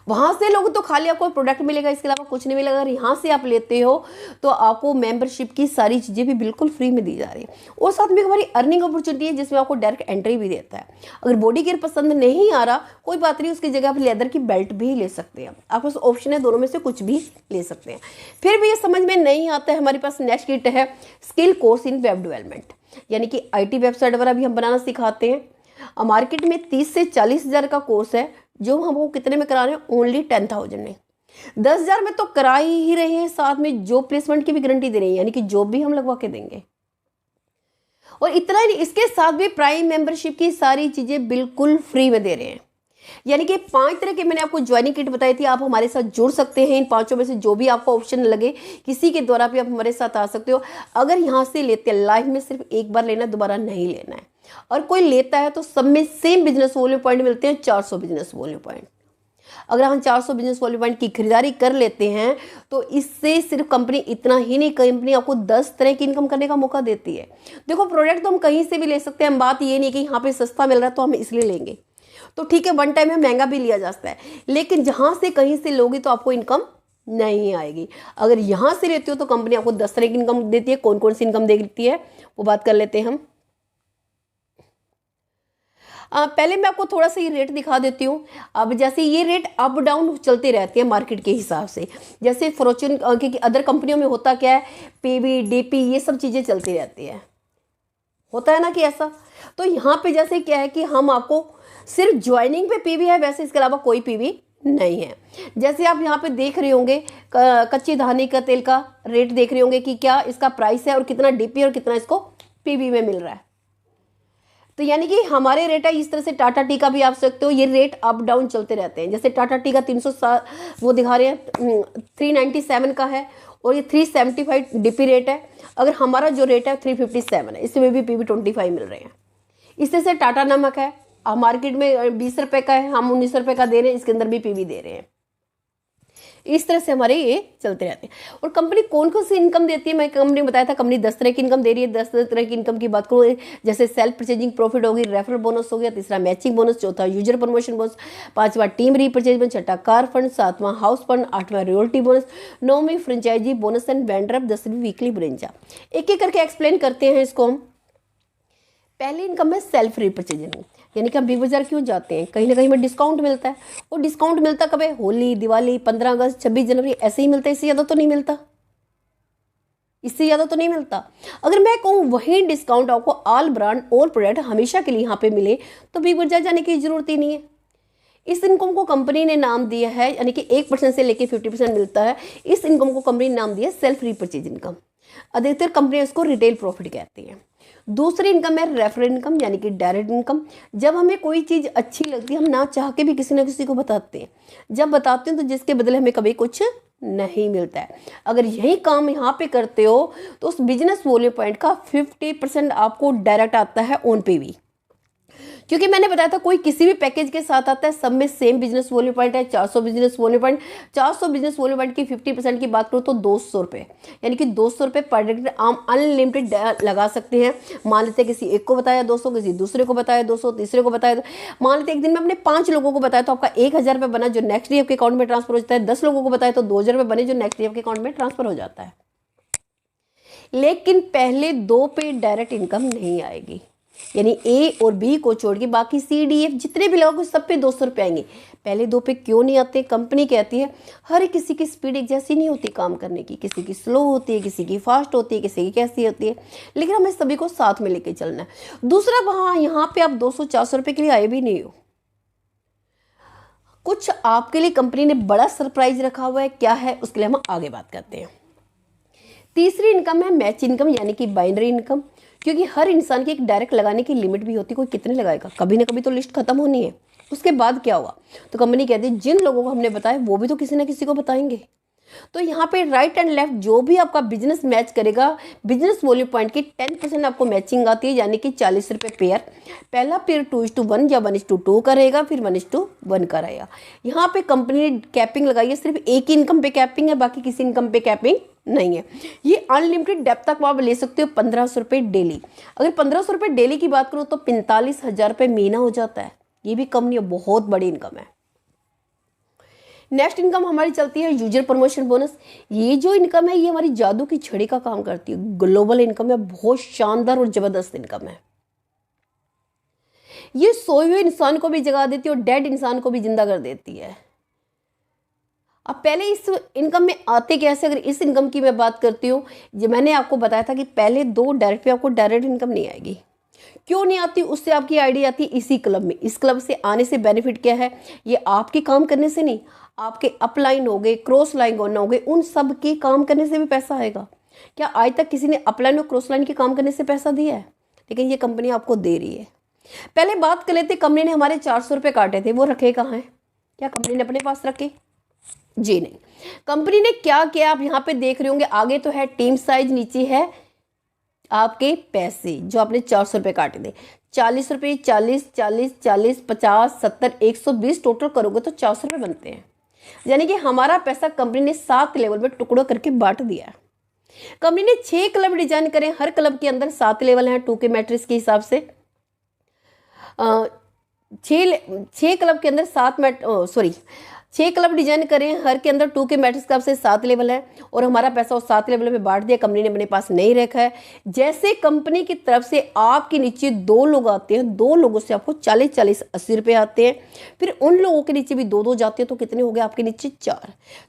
A: वहाँ से लोग तो खाली आपको प्रोडक्ट मिलेगा, इसके अलावा कुछ नहीं मिलेगा। अगर यहाँ से आप लेते हो तो आपको मेंबरशिप की सारी चीज़ें भी बिल्कुल फ्री में दी जा रही है, और साथ में हमारी अर्निंग अपॉर्चुनिटी है जिसमें आपको डायरेक्ट एंट्री भी देता है। अगर बॉडी केयर पसंद नहीं आ रहा कोई बात नहीं, उसकी जगह आप लेदर की बेल्ट भी ले सकते हैं, आपके पास ऑप्शन है, दोनों में से कुछ भी ले सकते हैं। फिर भी ये समझ में नहीं आता है, हमारे पास नेक्स्ट किट है skill course in web development, यानी कि IT वेबसाइट वगैरह भी हम बनाना सिखाते हैं। मार्केट में 30 से 40 हज़ार का कोर्स है, जो हमको कितने में करा रहे हैं? ओनली 10,000 में। 10,000 में तो करा ही रहे हैं, साथ में जॉब प्लेसमेंट की भी गारंटी दे रहे हैं, यानी कि जॉब भी हम लगवा के देंगे। और इतना ही, इसके साथ भी प्राइम मेंबरशिप की सारी चीजें बिल्कुल फ्री में दे रहे हैं। यानी कि 5 तरह के मैंने आपको ज्वाइनिंग किट बताई थी, आप हमारे साथ जुड़ सकते हैं। इन 5 में से जो भी आपको ऑप्शन लगे, किसी के द्वारा भी आप हमारे साथ आ सकते हो। अगर यहाँ से लेते हैं, लाइफ में सिर्फ एक बार लेना, दोबारा नहीं लेना है। और कोई लेता है तो सब में सेम बिजनेस वॉल्यूम पॉइंट मिलते हैं, 400 बिजनेस वॉल्यूम पॉइंट। अगर हम 400 बिजनेस वॉल्यूम पॉइंट की खरीदारी कर लेते हैं तो इससे सिर्फ कंपनी इतना ही नहीं, कंपनी आपको 10 तरह की इनकम करने का मौका देती है। देखो, प्रोडक्ट तो हम कहीं से भी ले सकते हैं, बात ये नहीं कि यहाँ पे सस्ता मिल रहा है तो हम इसलिए लेंगे, तो ठीक है, वन टाइम में महंगा भी लिया जाता है, लेकिन जहाँ से कहीं से लोगे तो आपको इनकम नहीं आएगी। अगर यहाँ से लेते हो तो कंपनी आपको 10 तरह की इनकम देती है। कौन कौन सी इनकम देती है वो बात कर लेते हैं हम। पहले मैं आपको थोड़ा सा ये रेट दिखा देती हूँ। अब जैसे ये रेट अप डाउन चलते रहते हैं मार्केट के हिसाब से, जैसे फॉर्च्यून की अदर कंपनियों में होता क्या है, पीवी डीपी ये सब चीज़ें चलती रहती है, होता है ना कि ऐसा। तो यहाँ पे जैसे क्या है कि हम आपको सिर्फ ज्वाइनिंग पे पीवी है, वैसे इसके अलावा कोई पीवी नहीं है। जैसे आप यहाँ पे देख रहे होंगे कच्ची धानी का तेल का रेट देख रहे होंगे कि क्या इसका प्राइस है और कितना डीपी और कितना इसको पीवी में मिल रहा है। तो यानी कि हमारे रेट है, इस तरह से टाटा टी का भी आप सकते हो, ये रेट अप डाउन चलते रहते हैं। जैसे टाटा टी का 300 वो दिखा रहे हैं 397 का है, और ये 375 डीपी रेट है। अगर हमारा जो रेट है 357 है, इसमें भी पीवी 25 मिल रहे हैं। इस तरह से टाटा नमक है मार्केट में 20 रुपए का है, हम 19 रुपए का दे रहे हैं, इसके अंदर भी पीवी दे रहे हैं। इस तरह से हमारे ये चलते रहते हैं। और कंपनी कौन कौन सी इनकम देती है, मैं कंपनी बताया था कंपनी 10 तरह की इनकम दे रही है। 10 तरह की इनकम की बात करूँ, जैसे सेल्फ परचेजिंग प्रॉफिट होगी, रेफरल बोनस हो गया, तीसरा मैचिंग बोनस, चौथा यूजर प्रमोशन बोनस, पांचवा टीम रीपरचेजमेंट, छठा कार फंड, सातवां हाउस फंड, आठवां रॉयल्टी बोनस, नौवीं फ्रेंचाइजी बोनस एंड वेंडर, 10वीं वीकली ब्रेंजा। एक एक करके एक्सप्लेन करते हैं इसको हम। पहली इनकम है सेल्फ रीपरचेजिंग, यानी कि हम बिग बाजार क्यों जाते हैं, कहीं ना कहीं हमें डिस्काउंट मिलता है। और डिस्काउंट मिलता कब है, होली, दिवाली, 15 अगस्त, 26 जनवरी, ऐसे ही मिलता है, इससे ज़्यादा तो नहीं मिलता, इससे ज़्यादा तो नहीं मिलता। अगर मैं कहूँ वही डिस्काउंट आपको ऑल ब्रांड और प्रोडक्ट हमेशा के लिए यहाँ पे मिले तो बिग बाजार जाने की जरूरत ही नहीं है। इस इनकम को कंपनी ने नाम दिया है, यानी कि 1% से लेकर 50% मिलता है, इस इनकम को कंपनी ने नाम दिया सेल्फ रीपरचेज इनकम। अधिकतर कंपनियां इसको रिटेल प्रॉफिट कहती हैं। दूसरी इनकम है रेफरल इनकम, यानी कि डायरेक्ट इनकम। जब हमें कोई चीज़ अच्छी लगती है, हम ना चाह के भी किसी ना किसी को बताते हैं। जब बताते हैं तो जिसके बदले हमें कभी कुछ नहीं मिलता है। अगर यही काम यहाँ पे करते हो तो उस बिजनेस वैल्यू पॉइंट का 50% आपको डायरेक्ट आता है ऑन पेवी। क्योंकि मैंने बताया था कोई किसी भी पैकेज के साथ आता है, सब में सेम बिजनेस वैल्यू पॉइंट है 400 business value point. 400 business value point की 50% की बात करूँ तो 200 रुपये, यानी कि 200 रुपये पर डायरेक्ट आम अनलिमिटेड लगा सकते हैं। मान लेते हैं किसी एक को बताया 200, किसी दूसरे को बताया 200, तीसरे को बताया, मान लेते एक दिन में अपने 5 लोगों को बताया तो आपका 1000 रुपये बना, जो नेक्स्ट डे आपके अकाउंट में ट्रांसफर हो जाता है। 10 लोगों को बताया तो 2000 रुपये बने, जो नेक्स्ट डे आपके अकाउंट में ट्रांसफर हो जाता है। लेकिन पहले 2 पे डायरेक्ट इनकम नहीं आएगी, यानी ए और बी को छोड़ के बाकी सी डी एफ जितने भी लोग सब पे 200 रुपये आएंगे। पहले 2 पे क्यों नहीं आते, कंपनी कहती है हर किसी की स्पीड एक जैसी नहीं होती काम करने की, किसी की स्लो होती है, किसी की फास्ट होती है, किसी की कैसी होती है, लेकिन हमें सभी को साथ में लेके चलना है। दूसरा, वहाँ यहाँ पे आप 200-400 रुपये के लिए आए भी नहीं हो, कुछ आपके लिए कंपनी ने बड़ा सरप्राइज रखा हुआ है। क्या है उसके लिए हम आगे बात करते हैं। तीसरी इनकम है मैच इनकम, यानी कि बाइनरी इनकम। क्योंकि हर इंसान की एक डायरेक्ट लगाने की लिमिट भी होती है, कोई कितने लगाएगा, कभी ना कभी तो लिस्ट खत्म होनी है। उसके बाद क्या हुआ, तो कंपनी कहती है जिन लोगों को हमने बताया वो भी तो किसी ना किसी को बताएंगे। तो यहाँ पे राइट एंड लेफ्ट जो भी आपका बिजनेस मैच करेगा, बिजनेस वैल्यू पॉइंट की 10% आपको मैचिंग आती है, यानी कि 40 रुपये पेयर। पहला पेयर 2:1 या 1:2 का रहेगा, फिर 1:1 का रहेगा। यहाँ पे कंपनी ने कैपिंग लगाई है, सिर्फ एक ही इनकम पे कैपिंग है, बाकी किसी इनकम पे कैपिंग नहीं है। ये अनलिमिटेड डेप्थ तक आप ले सकते हो 1500 रुपये डेली। अगर 1500 रुपये डेली की बात करूँ तो 45,000 रुपये महीना हो जाता है। ये भी कम नहीं है, बहुत बड़ी इनकम है। नेक्स्ट इनकम हमारी चलती है यूजर प्रमोशन बोनस। ये जो इनकम है ये हमारी जादू की छड़ी का काम करती है, ग्लोबल इनकम है, बहुत शानदार और जबरदस्त इनकम है। ये सोए हुए इंसान को भी जगा देती है और डेड इंसान को भी जिंदा कर देती है। अब पहले इस इनकम में आते कैसे, अगर इस इनकम की मैं बात करती हूँ, जो मैंने आपको बताया था कि पहले 2 डायरेक्ट पे आपको डायरेक्ट इनकम नहीं आएगी। क्यों नहीं आती, उससे आपकी आइडिया आती है इसी क्लब में। इस क्लब से आने से बेनिफिट क्या है, ये आपके काम करने से नहीं, आपके अपलाइन हो गए, क्रॉस लाइन हो गए, उन सब के काम करने से भी पैसा आएगा। क्या आज तक किसी ने अपलाइन और क्रॉस लाइन के काम करने से पैसा दिया है, लेकिन ये कंपनी आपको दे रही है। पहले बात कर लेते, कंपनी ने हमारे 400 रुपये काटे थे, वो रखे कहाँ हैं, क्या कंपनी ने अपने पास रखे? जी नहीं। कंपनी ने क्या किया, आप यहाँ पे देख रहे होंगे, आगे तो है टीम साइज, नीचे है आपके पैसे जो आपने 400 रुपये काटे थे। 40 रुपये, 40, 40, 40, 50, 70, 120 टोटल करोगे तो 400 रुपये बनते हैं। यानी कि हमारा पैसा कंपनी ने 7 लेवल में टुकड़ों करके बांट दिया। कंपनी ने 6 क्लब डिजाइन करे, हर क्लब के अंदर 7 लेवल हैं 2K मैट्रिक्स के हिसाब से। 6 क्लब के अंदर 6 क्लब डिजाइन करें, हर के अंदर 2K मैट्रिक्स का से 7 लेवल है, और हमारा पैसा उस 7 लेवल में बांट दिया। कंपनी ने अपने पास नहीं रखा है। जैसे कंपनी की तरफ से आपके नीचे 2 लोग आते हैं, 2 लोगों से आपको 40-40, 80 रुपये आते हैं। फिर उन लोगों के नीचे भी 2-2 जाते हैं, तो कितने हो गए आपके नीचे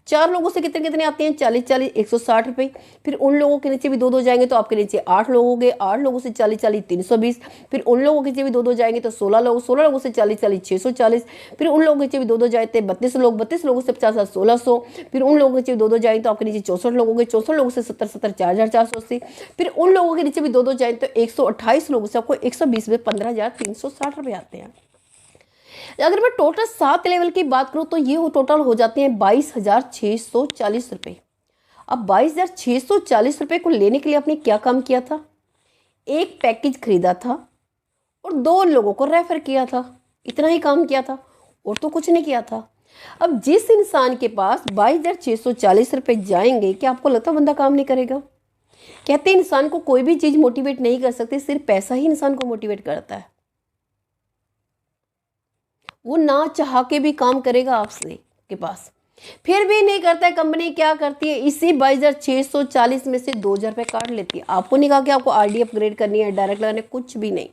A: 4 लोगों से कितने कितने आते हैं, 40-40, 160 रुपये। फिर उन लोगों के नीचे भी 2-2 जाएंगे तो आपके नीचे 8 लोग हो गए, 8 लोगों से 40-40, 320। फिर उन लोगों के नीचे भी 2-2 जाएंगे तो 16 लोगों से 40-40, 640। फिर उन लोगों के नीचे भी 2-2 जाते 32 लोग, 32 लोगों से 50, 1600। फिर उन लोगों के नीचे 2-2 जाए तो आपके नीचे 64 लोग हो गए, 64 लोगों से 70, 4,480। फिर उन लोगों के नीचे भी 2-2 जाए तो 128 लोगों से आपको 120 में 15,360 रुपये आते हैं। अगर मैं टोटल 7 लेवल की बात करूं तो ये टोटल हो जाते हैं 22,640 रुपये। अब 22,640 रुपये को लेने के लिए आपने क्या काम किया था, एक पैकेज खरीदा था और 2 लोगों को रेफर किया था। इतना ही काम किया था और तो कुछ नहीं किया था। अब जिस इंसान के पास 22,640 रुपये जाएंगे, क्या आपको लगता है बंदा काम नहीं करेगा? कहते हैं इंसान को कोई भी चीज मोटिवेट नहीं कर सकती, सिर्फ पैसा ही इंसान को मोटिवेट करता है। वो ना चाह के भी काम करेगा आपसे के पास, फिर भी नहीं करता है। कंपनी क्या करती है, इसी 22,640 में से 2,000 रुपये काट लेती है। आपको नहीं कहा कि आपको आरडी अपग्रेड करनी है, डायरेक्ट लगाने, कुछ भी नहीं।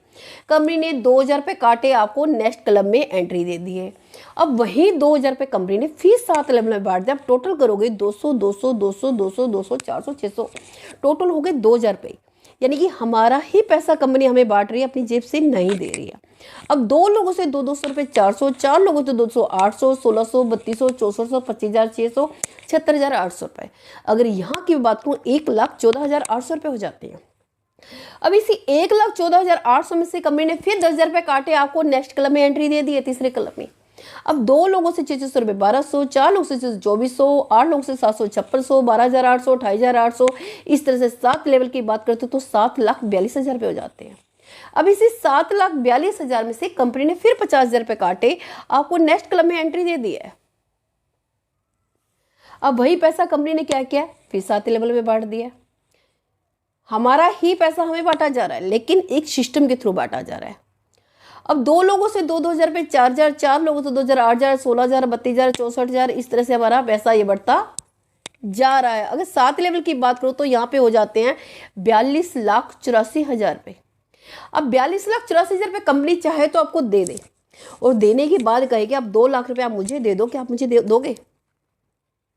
A: कंपनी ने 2,000 रुपये काटे, आपको नेक्स्ट क्लब में एंट्री दे दी है। अब वही 2,000 रुपये कंपनी ने फिर 7 लेवल में बांट दिया। अब टोटल करोगे 200 200 200 200 200 400 600, टोटल हो गए 2,000 रुपये। यानी कि हमारा ही पैसा कंपनी हमें बांट रही है, अपनी जेब से नहीं दे रही है। अब 2 लोगों से 200 रुपये 400, 4 लोगों से 200 800, 1600, 3200, 6400, 25,600, 76,800 रुपये। अगर यहाँ की बात करूँ 1,14,800 रुपये हो जाते हैं। अब इसी 1,14,800 में से कंपनी ने फिर 10,000 रुपये काटे, आपको नेक्स्ट क्लब में एंट्री दे दी है, तीसरे क्लब में। अब 2 लोगों से 600 रुपये 1,200, 4 लोगों से 2,400, 8 लोगों से 700 5600, 12,800, 28,800, इस तरह से 7 लेवल की बात करते तो 7,42,000 रुपये हो जाते हैं। अब इसी 7,42,000 में से कंपनी ने फिर 50,000 रुपये काटे, आपको नेक्स्ट क्लब में एंट्री दे दी है। अब वही पैसा कंपनी ने क्या किया, फिर 7 लेवल में बांट दिया। हमारा ही पैसा हमें बांटा जा रहा है, लेकिन एक सिस्टम के थ्रू बांटा जा रहा है। अब 2 लोगों से 2,000 रुपये 4,000, 4 लोगों से 2,000 8,000, 16,000, 32,000, 64,000, इस तरह से हमारा पैसा ये बढ़ता जा रहा है। अगर 7 लेवल की बात करो तो यहाँ पे हो जाते हैं 42,84,000 रुपये। अब 42,84,000 रुपये कंपनी चाहे तो आपको दे दे, और देने के बाद कहे कि आप 2 लाख रुपये आप मुझे दे दो, क्या आप मुझे दोगे?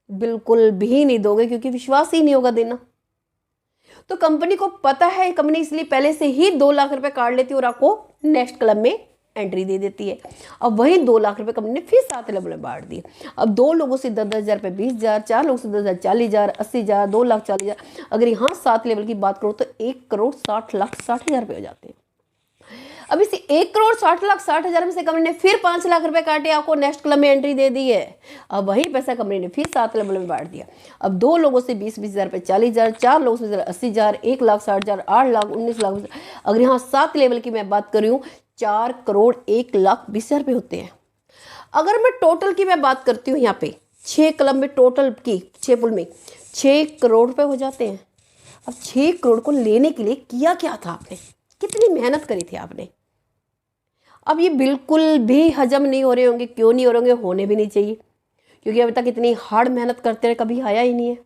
A: बिल्कुल भी नहीं दोगे, क्योंकि विश्वास ही नहीं होगा देना। तो कंपनी को पता है, कंपनी इसलिए पहले से ही 2 लाख रुपए काट लेती है और आपको नेक्स्ट क्लब में एंट्री दे देती है। अब वही 2 लाख रुपए कंपनी ने फिर 7 लेवल में बांट दिए। अब 2 लोगों से 10,000 रुपये 20,000, 4 लोगों से 10,000 40,000, 80,000, 2,40,000। अगर यहाँ 7 लेवल की बात करो तो 1,60,60,60,000 रुपये हो जाते हैं। अब इसी 1,60,60,60,000 में से कंपनी ने फिर 5 लाख रुपए काटे, आपको नेक्स्ट क्लब में एंट्री दे दी है। अब वही पैसा कंपनी ने फिर 7 लेवल में बांट दिया। अब 2 लोगों से 20,000 रुपये 40,000, 4 लोगों से 80,000, 1,60,000, 8 लाख, 19 लाख। अगर यहाँ 7 लेवल की मैं बात कर रही हूँ 4,01,20,000 रुपये होते हैं। अगर मैं टोटल की मैं बात करती हूँ, यहाँ पे 6 क्लब में टोटल की 6 पुल में 6 करोड़ रुपए हो जाते हैं। अब 6 करोड़ को लेने के लिए किया क्या था आपने, कितनी मेहनत करी थी आपने? अब ये बिल्कुल भी हजम नहीं हो रहे होंगे। क्यों नहीं हो रहे होंगे? होने भी नहीं चाहिए, क्योंकि अभी तक इतनी हार्ड मेहनत करते रहे, कभी आया ही नहीं है।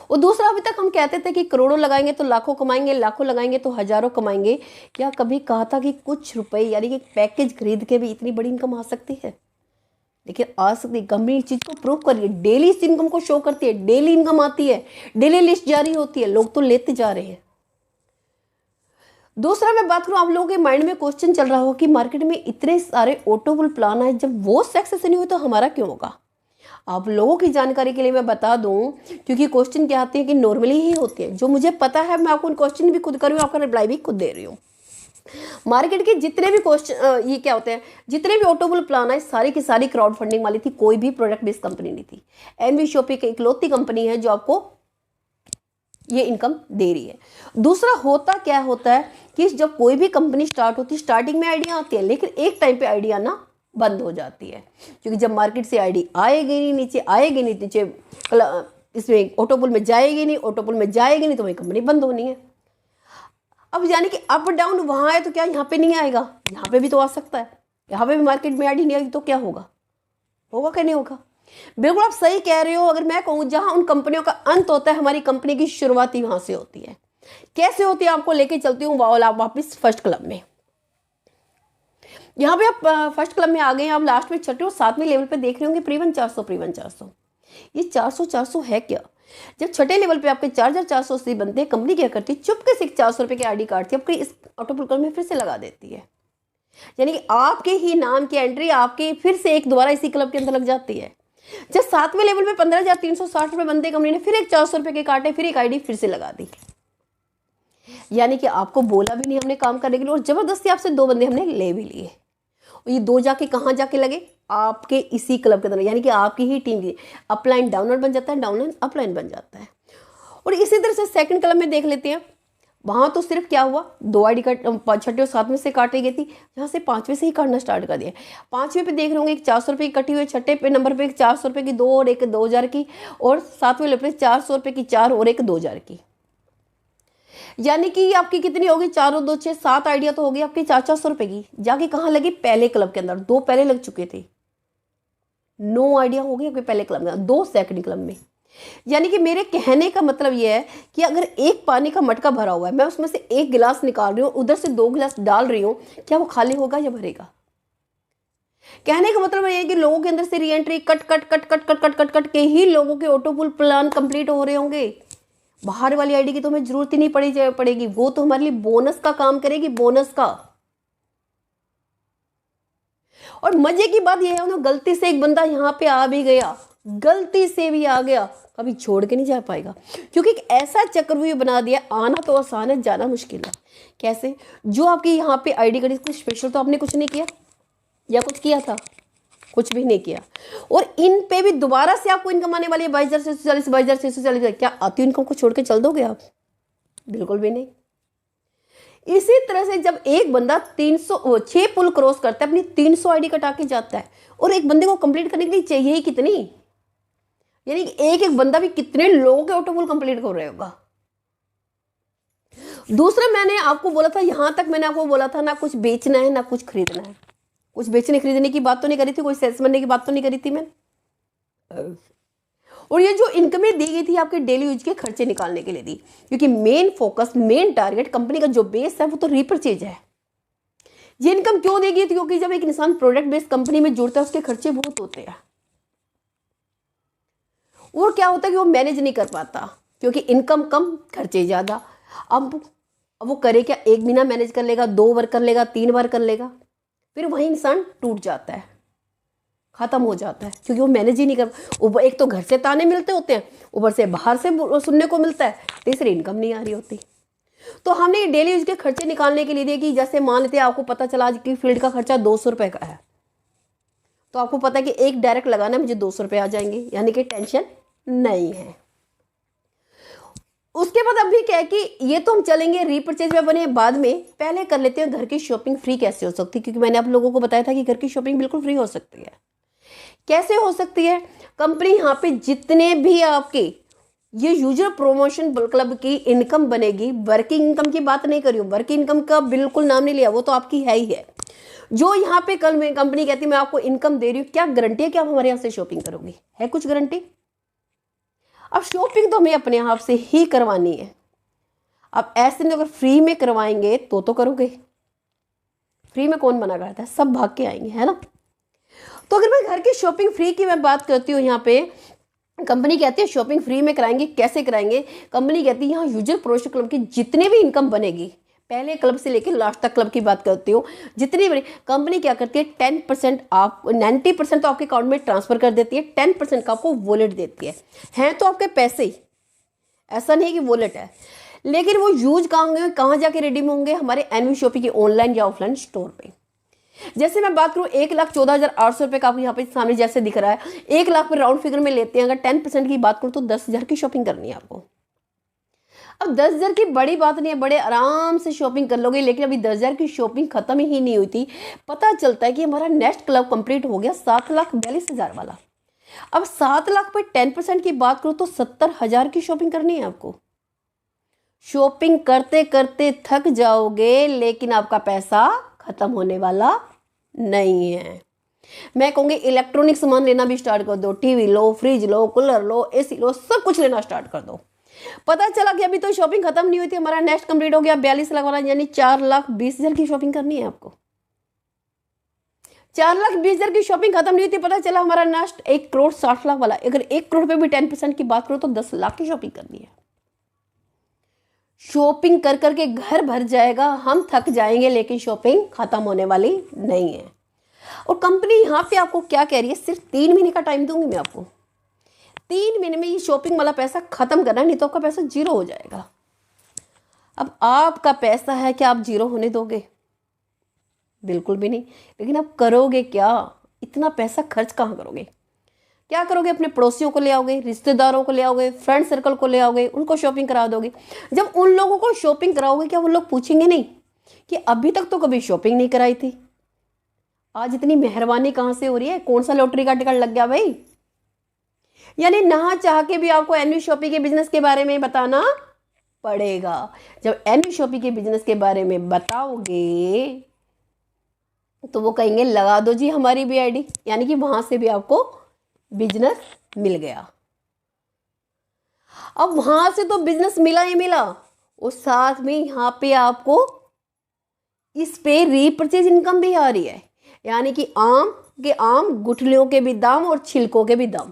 A: और दूसरा, अभी तक हम कहते थे कि करोड़ों लगाएंगे तो लाखों कमाएंगे, लाखों लगाएंगे तो हजारों कमाएंगे। क्या कभी कहा था कि कुछ रुपए यानी कि पैकेज खरीद के भी इतनी बड़ी इनकम आ सकती है? लेकिन आ सकती। कंपनी इस चीज को प्रूव कर रही है, डेली इस इनकम को शो करती है, डेली इनकम आती है, डेली लिस्ट जारी होती है, लोग तो लेते जा रहे हैं। दूसरा मैं बात करूं, आप लोगों के माइंड में क्वेश्चन चल रहा हो कि मार्केट में इतने सारे ऑटोबुल प्लान है, जब वो सक्सेस नहीं हुए तो हमारा क्यों होगा? आप लोगों की जानकारी के लिए मैं बता दूं, क्योंकि क्वेश्चन क्या आते हैं कि नॉर्मली ही होते हैं। जो मुझे पता है मैं आपको उन क्वेश्चन भी खुद कर रही हूँ, आपका रिप्लाई भी खुद दे रही हूँ। मार्केट के जितने भी क्वेश्चन ये क्या होते हैं, जितने भी ऑटोबुल प्लान है, सारी की सारी क्राउड फंडिंग वाली थी, कोई भी प्रोडक्ट बेस्ड कंपनी नहीं थी। एनवी शॉपी की इकलौती कंपनी है जो आपको ये इनकम दे रही है। दूसरा होता क्या होता है कि जब कोई भी कंपनी स्टार्ट होती है, स्टार्टिंग में आइडिया आती है, लेकिन एक टाइम पे आइडिया ना बंद हो जाती है, क्योंकि जब मार्केट से आईडी आएगी नहीं, नीचे आएगी नहीं, नीचे इसमें ऑटोपुल में जाएगी नहीं, ऑटोपुल में जाएगी नहीं तो वही कंपनी बंद होनी है। अब यानी कि अप डाउन वहाँ है तो क्या यहाँ पे नहीं आएगा? यहाँ पे भी तो आ सकता है। यहाँ पे भी मार्केट में आईडी नहीं आएगी तो क्या होगा? होगा क्या नहीं होगा? बिल्कुल आप सही कह रहे हो। अगर मैं कहूँ जहां उन कंपनियों का अंत होता है, हमारी कंपनी की शुरुआत ही वहां से होती है। कैसे होती है आपको लेके चलती हूँ वापस फर्स्ट क्लब में। यहाँ पे आप फर्स्ट क्लब में आ गए, आप लास्ट में 6वें और 7वें लेवल पे देख रहे होंगे प्रीवन 400। ये 400 है क्या? जब 6ठे लेवल पे आपके 4,480 बनते हैं, कंपनी क्या करती है, चुपके से 400 रुपये की आईडी काटती है, आपके इस ऑटोपुल क्लब में फिर से लगा देती है। यानी कि आपके ही नाम की एंट्री आपके फिर से एक दोबारा इसी क्लब के अंदर लग जाती है। जब 7वें लेवल पे 15,360 रुपये बनते, कंपनी ने फिर एक 400 रुपये के काटे, फिर एक आईडी फिर से लगा दी। यानी कि आपको बोला भी नहीं हमने काम करने के लिए, और जबरदस्ती आपसे 2 बंदे हमने ले भी लिए। और ये 2 जाके कहाँ जाके लगे? आपके इसी क्लब के अंदर। यानी कि आपकी ही टीम की अपलाइन डाउनलाइन बन जाता है, डाउनलाइन अपलाइन बन जाता है। और इसी तरह से सेकंड क्लब में देख लेते हैं। वहाँ तो सिर्फ क्या हुआ, 2 आईडी कार्ड छठे और 7वें से काटी गई थी, यहाँ से 5वें से ही काटना स्टार्ट कर दिया। 5वें पे देख रहे होंगे 400 रुपये की कटी हुई, छठे पे नंबर पे 400 रुपये की 2 और एक 2000 की, और 7वें नंबर पे 400 रुपये की 4 और एक 2000 की। यानी कि आपकी कितनी होगी, 4 और 2 6 7 आइडिया तो होगी आपकी 400 रुपये की। जाके कहाँ लगी, पहले क्लब के अंदर। 2 पहले लग चुके थे, 9 आइडिया हो गई आपके पहले क्लब में, 2 सेकंड क्लब में। यानी कि मेरे कहने का मतलब ये है कि अगर एक पानी का मटका भरा हुआ है, मैं उसमें से 1 गिलास निकाल रही हूँ, उधर से 2 गिलास डाल रही हूँ, क्या वो खाली होगा या भरेगा? कहने का मतलब ये है कि लोगों के अंदर से re entry cut cut cut cut cut cut cut cut के ही लोगों के ऑटो पुल प्लान कंप्लीट हो रहे होंगे। बाहर वाली आईडी की तो हमें जरूरत ही नहीं पड़ेगी, वो तो हमारे लिए बोनस का काम करेगी, बोनस का। और मजे की बात यह है, उन्होंने गलती से एक बंदा यहाँ पे आ भी गया, गलती से भी आ गया, कभी छोड़ के नहीं जा पाएगा, क्योंकि एक ऐसा चक्रव्यूह बना दिया। आना तो आसान है, जाना मुश्किल है। कैसे? जो आपकी यहाँ पे आईडी कार्ड कुछ स्पेशल तो आपने कुछ नहीं किया, या कुछ किया था? कुछ भी नहीं किया। और इन पे भी दोबारा से आपको इनकम आने वाली है 22,640, 22,640। क्या आती इनकम को छोड़ के चल दोगे आप? बिल्कुल भी नहीं। इसी तरह से जब एक बंदा 6 पुल क्रॉस करता है, अपनी 300 आईडी कटा के जाता है, और एक बंदे को कंप्लीट करने के लिए चाहिए ही कितनी, यानी कि एक एक बंदा भी कितने लोगों के ऑटो पुल कंप्लीट कर रहा होगा। दूसरा, मैंने आपको बोला था, यहां तक मैंने आपको बोला था ना कुछ बेचना है ना कुछ खरीदना है। कुछ बेचने खरीदने की बात तो नहीं करी थी, कोई सेल्स बनने की बात तो नहीं करी थी मैंने। और ये जो इनकमें दी गई थी आपके डेली यूज के खर्चे निकालने के लिए दी, क्योंकि main focus, main target company का जो बेस है वो तो रीपरचेज है। ये इनकम क्यों देगी? क्योंकि जब एक इंसान प्रोडक्ट बेस्ड कंपनी में जुड़ता है, उसके खर्चे बहुत होते हैं, और क्या होता है कि वो मैनेज नहीं कर पाता, क्योंकि इनकम कम खर्चे ज्यादा। अब वो करे क्या? 1 महीना मैनेज कर लेगा, 2 बार कर लेगा, 3 बार कर लेगा, फिर वही इंसान टूट जाता है, खत्म हो जाता है, क्योंकि वो मैनेज ही नहीं कर। ऊपर एक तो घर से ताने मिलते होते हैं, ऊपर से बाहर से सुनने को मिलता है, तीसरी इनकम नहीं आ रही होती। तो हमने डेली यूज के खर्चे निकालने के लिए दिए कि जैसे मान लेते हैं आपको पता चला आज की फील्ड का खर्चा 200 रुपये का है, तो आपको पता है कि एक डायरेक्ट लगाना मुझे 200 रुपये आ जाएंगे, यानी कि टेंशन नहीं है। उसके बाद अभी क्या है कि ये तो हम चलेंगे रीपरचेज में बने बाद में, पहले कर लेते हैं घर की शॉपिंग फ्री कैसे हो सकती है, क्योंकि मैंने आप लोगों को बताया था कि घर की शॉपिंग बिल्कुल फ्री हो सकती है। कैसे हो सकती है? कंपनी यहाँ पे जितने भी आपके ये यूजर प्रमोशन क्लब की इनकम बनेगी, वर्किंग इनकम की बात नहीं कर रही हूँ, वर्किंग इनकम का बिल्कुल नाम नहीं लिया, वो तो आपकी है ही है। जो यहाँ पे कल में कंपनी कहती है मैं आपको इनकम दे रही हूँ, क्या गारंटी है कि आप हमारे यहाँ से शॉपिंग करोगे? है कुछ गारंटी? अब शॉपिंग तो हमें अपने आप से ही करवानी है। अब ऐसे नहीं, अगर फ्री में करवाएंगे तो करोगे। फ्री में कौन मना करता है? सब भाग के आएंगे, है ना। तो अगर मैं घर की शॉपिंग फ्री की मैं बात करती हूँ, यहाँ पे कंपनी कहती है शॉपिंग फ्री में कराएंगे। कैसे कराएंगे? कंपनी कहती है यहाँ यूजर प्रमोशन क्लब की जितने भी इनकम बनेगी, पहले क्लब से लेकर लास्ट तक क्लब की बात करती हूँ, जितनी बड़ी कंपनी क्या करती है 10% आप 90% तो आपके अकाउंट में ट्रांसफर कर देती है, 10% का आपको वॉलेट देती है तो आपके पैसे ही, ऐसा नहीं कि वॉलेट है, लेकिन वो यूज कहाँ जाके रिडीम होंगे? हमारे एनवी शॉपिंग के ऑनलाइन या ऑफलाइन स्टोर पे। जैसे मैं बात करूं 1,14,800 रुपये का आपको यहाँ पे सामने जैसे दिख रहा है, 1 लाख पर राउंड फिगर में लेते हैं, अगर 10% की बात करूं तो 10,000 की शॉपिंग करनी है आपको। अब 10,000 की बड़ी बात नहीं है, बड़े आराम से शॉपिंग कर लोगे, लेकिन अभी 10,000 की शॉपिंग खत्म ही नहीं हुई थी। पता चलता है कि हमारा नेक्स्ट क्लब कंप्लीट हो गया 7,42,000 वाला। अब 7 लाख पर 10% की बात करूं तो 70,000 की शॉपिंग करनी है आपको। शॉपिंग करते करते थक जाओगे, लेकिन आपका पैसा खत्म होने वाला नहीं है। मैं कहूंगी इलेक्ट्रॉनिक सामान लेना भी स्टार्ट कर दो, टीवी लो, फ्रिज लो, कूलर लो, एसी लो, सब कुछ लेना स्टार्ट कर दो। पता चला कि अभी तो शॉपिंग खत्म नहीं हुई थी, हमारा नेक्स्ट कंप्लीट हो गया 42 लाख वाला, यानी 4,20,000 की शॉपिंग करनी है आपको। 4,20,000 की शॉपिंग खत्म नहीं हुई थी, पता चला हमारा नेक्स्ट 1,60,00,000 वाला। अगर 1 करोड़ पे भी 10% की बात करो तो 10 लाख की शॉपिंग करनी है। शॉपिंग कर करके घर भर जाएगा, हम थक जाएंगे, लेकिन शॉपिंग खत्म होने वाली नहीं है। और कंपनी यहाँ पे आपको क्या कह रही है? सिर्फ 3 महीने का टाइम दूंगी मैं आपको। 3 महीने में ये शॉपिंग वाला पैसा खत्म करना, नहीं तो आपका पैसा जीरो हो जाएगा। अब आपका पैसा है, क्या आप जीरो होने दोगे? बिल्कुल भी नहीं। लेकिन आप करोगे क्या? इतना पैसा खर्च कहाँ करोगे? क्या करोगे, अपने पड़ोसियों को ले आओगे, रिश्तेदारों को ले आओगे, फ्रेंड सर्कल को ले आओगे, उनको शॉपिंग करा दोगे। जब उन लोगों को शॉपिंग कराओगे, क्या वो लोग पूछेंगे नहीं कि अभी तक तो कभी शॉपिंग नहीं कराई थी, आज इतनी मेहरबानी कहाँ से हो रही है, कौन सा लॉटरी का टिकट लग गया भाई। यानी ना चाह के भी आपको एनवी शॉपिंग के बिजनेस के बारे में बताना पड़ेगा। जब एनवी शॉपिंग के बिजनेस के बारे में बताओगे तो वो कहेंगे लगा दो जी हमारी भी आईडी, यानी कि वहां से भी आपको बिजनेस मिल गया। अब वहां से तो बिजनेस मिला ही मिला, और साथ में यहाँ पे आपको इस पे रीपरचेज इनकम भी आ रही है, यानी कि आम गुठलियों के भी दाम और छिलकों के भी दाम।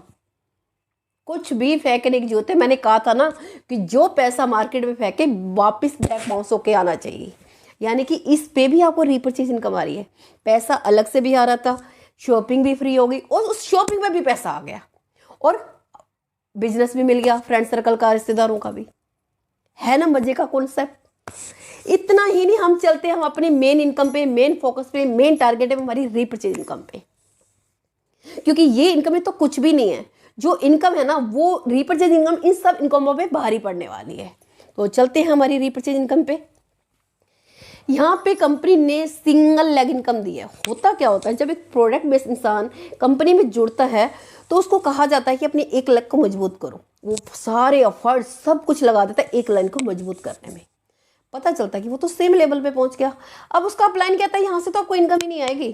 A: कुछ भी फेंकने की जरूरत है, मैंने कहा था ना कि जो पैसा मार्केट में फेंके वापस बैक बाउंस होके आना चाहिए, यानी कि इस पे भी आपको रीपरचेज इनकम आ रही है। पैसा अलग से भी आ रहा था, शॉपिंग भी फ्री हो गई, और उस शॉपिंग में भी पैसा आ गया, और बिजनेस भी मिल गया, फ्रेंड सर्कल का, रिश्तेदारों का भी। है ना मजे का कॉन्सेप्ट। इतना ही नहीं, हम चलते हैं हम अपनी मेन इनकम पे, मेन फोकस पे, मेन टारगेट है हमारी रीपरचेज इनकम पे, क्योंकि ये इनकम में तो कुछ भी नहीं है। जो इनकम है ना वो रीपरचेज इनकम इन सब इनकमों पे भारी पड़ने वाली है। तो चलते हैं हमारी रीपरचेज इनकम पे। यहाँ पे कंपनी ने सिंगल लेग इनकम दी है। होता क्या होता है, जब एक प्रोडक्ट बेस्ड इंसान कंपनी में जुड़ता है तो उसको कहा जाता है कि अपने एक लेग को मजबूत करो। वो सारे एफर्ट सब कुछ लगा देता है एक लाइन को मजबूत करने में। पता चलता है कि वो तो सेम लेवल पे पहुंच गया। अब उसका अपलाइन कहता है यहाँ से तो आपको इनकम ही नहीं आएगी,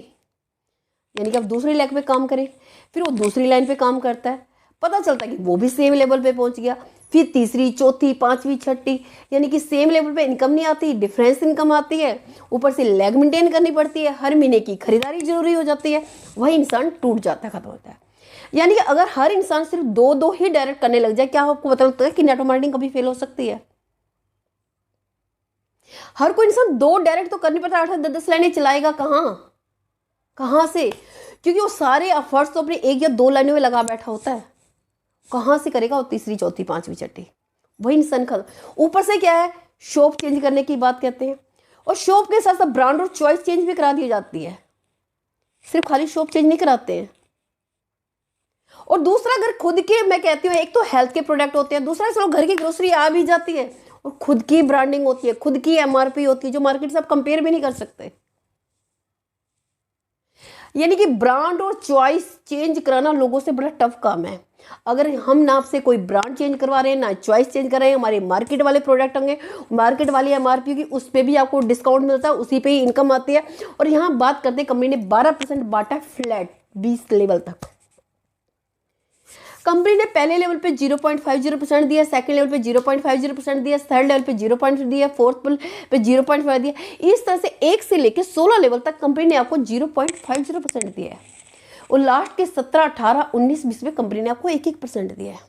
A: यानी कि आप दूसरी लेग पे काम करें। फिर वो दूसरी लाइन पे काम करता है, पता चलता है कि वो भी सेम लेवल पे पहुंच गया। फिर तीसरी, चौथी, पांचवी, छठी, यानी कि सेम लेवल पे इनकम नहीं आती, डिफरेंस इनकम आती है। ऊपर से लेग मेंटेन करनी पड़ती है, हर महीने की खरीदारी जरूरी हो जाती है। वही इंसान टूट जाता है, खत्म होता है। यानी कि अगर हर इंसान सिर्फ दो ही डायरेक्ट करने लग जाए, क्या आपको पता लगता है कि नेटवर्क मार्केटिंग कभी फेल हो सकती है। हर कोई इंसान दो डायरेक्ट तो करनी पड़ता है, 8-10 लाइनें चलाएगा कहाँ से, क्योंकि वो सारे एफर्ट्स तो अपने एक या दो लाइनों में लगा बैठा होता है। कहाँ से करेगा वो तीसरी, चौथी, पांचवी, छठी, वही इंसान खत्म। ऊपर से क्या है, शॉप चेंज करने की बात कहते हैं, और शॉप के साथ साथ ब्रांड और चॉइस चेंज भी करा दी जाती है, सिर्फ खाली शॉप चेंज नहीं कराते हैं। और दूसरा, अगर खुद के, मैं कहती हूँ, एक तो हेल्थ के प्रोडक्ट होते हैं, दूसरा चलो घर की ग्रोसरी आ भी जाती है, और खुद की ब्रांडिंग होती है, खुद की एमआरपी होती है, जो मार्केट से आप कंपेयर भी नहीं कर सकते। यानी कि ब्रांड और चॉइस चेंज कराना लोगों से बड़ा टफ काम है। अगर हम ना आपसे कोई ब्रांड चेंज करवा रहे हैं, ना चॉइस चेंज कर रहे हैं, हमारे मार्केट वाले प्रोडक्ट होंगे, मार्केट वाली एमआरपी की, उस पर भी आपको डिस्काउंट मिलता है, उसी पे ही इनकम आती है। और यहाँ बात करते हैं, कंपनी ने 12% बांटा फ्लैट 20 लेवल तक। कंपनी ने पहले लेवल पे 0.50% दिया, सेकंड लेवल पे 0.50% दिया, थर्ड लेवल पे 0.5 दिया, फोर्थ पे 0.5 दिया। इस तरह से 1 से लेकर 16 लेवल तक कंपनी ने आपको 0.50% दिया है, और लास्ट के 17, 18, 19, 20 में कंपनी ने आपको 1% दिया है।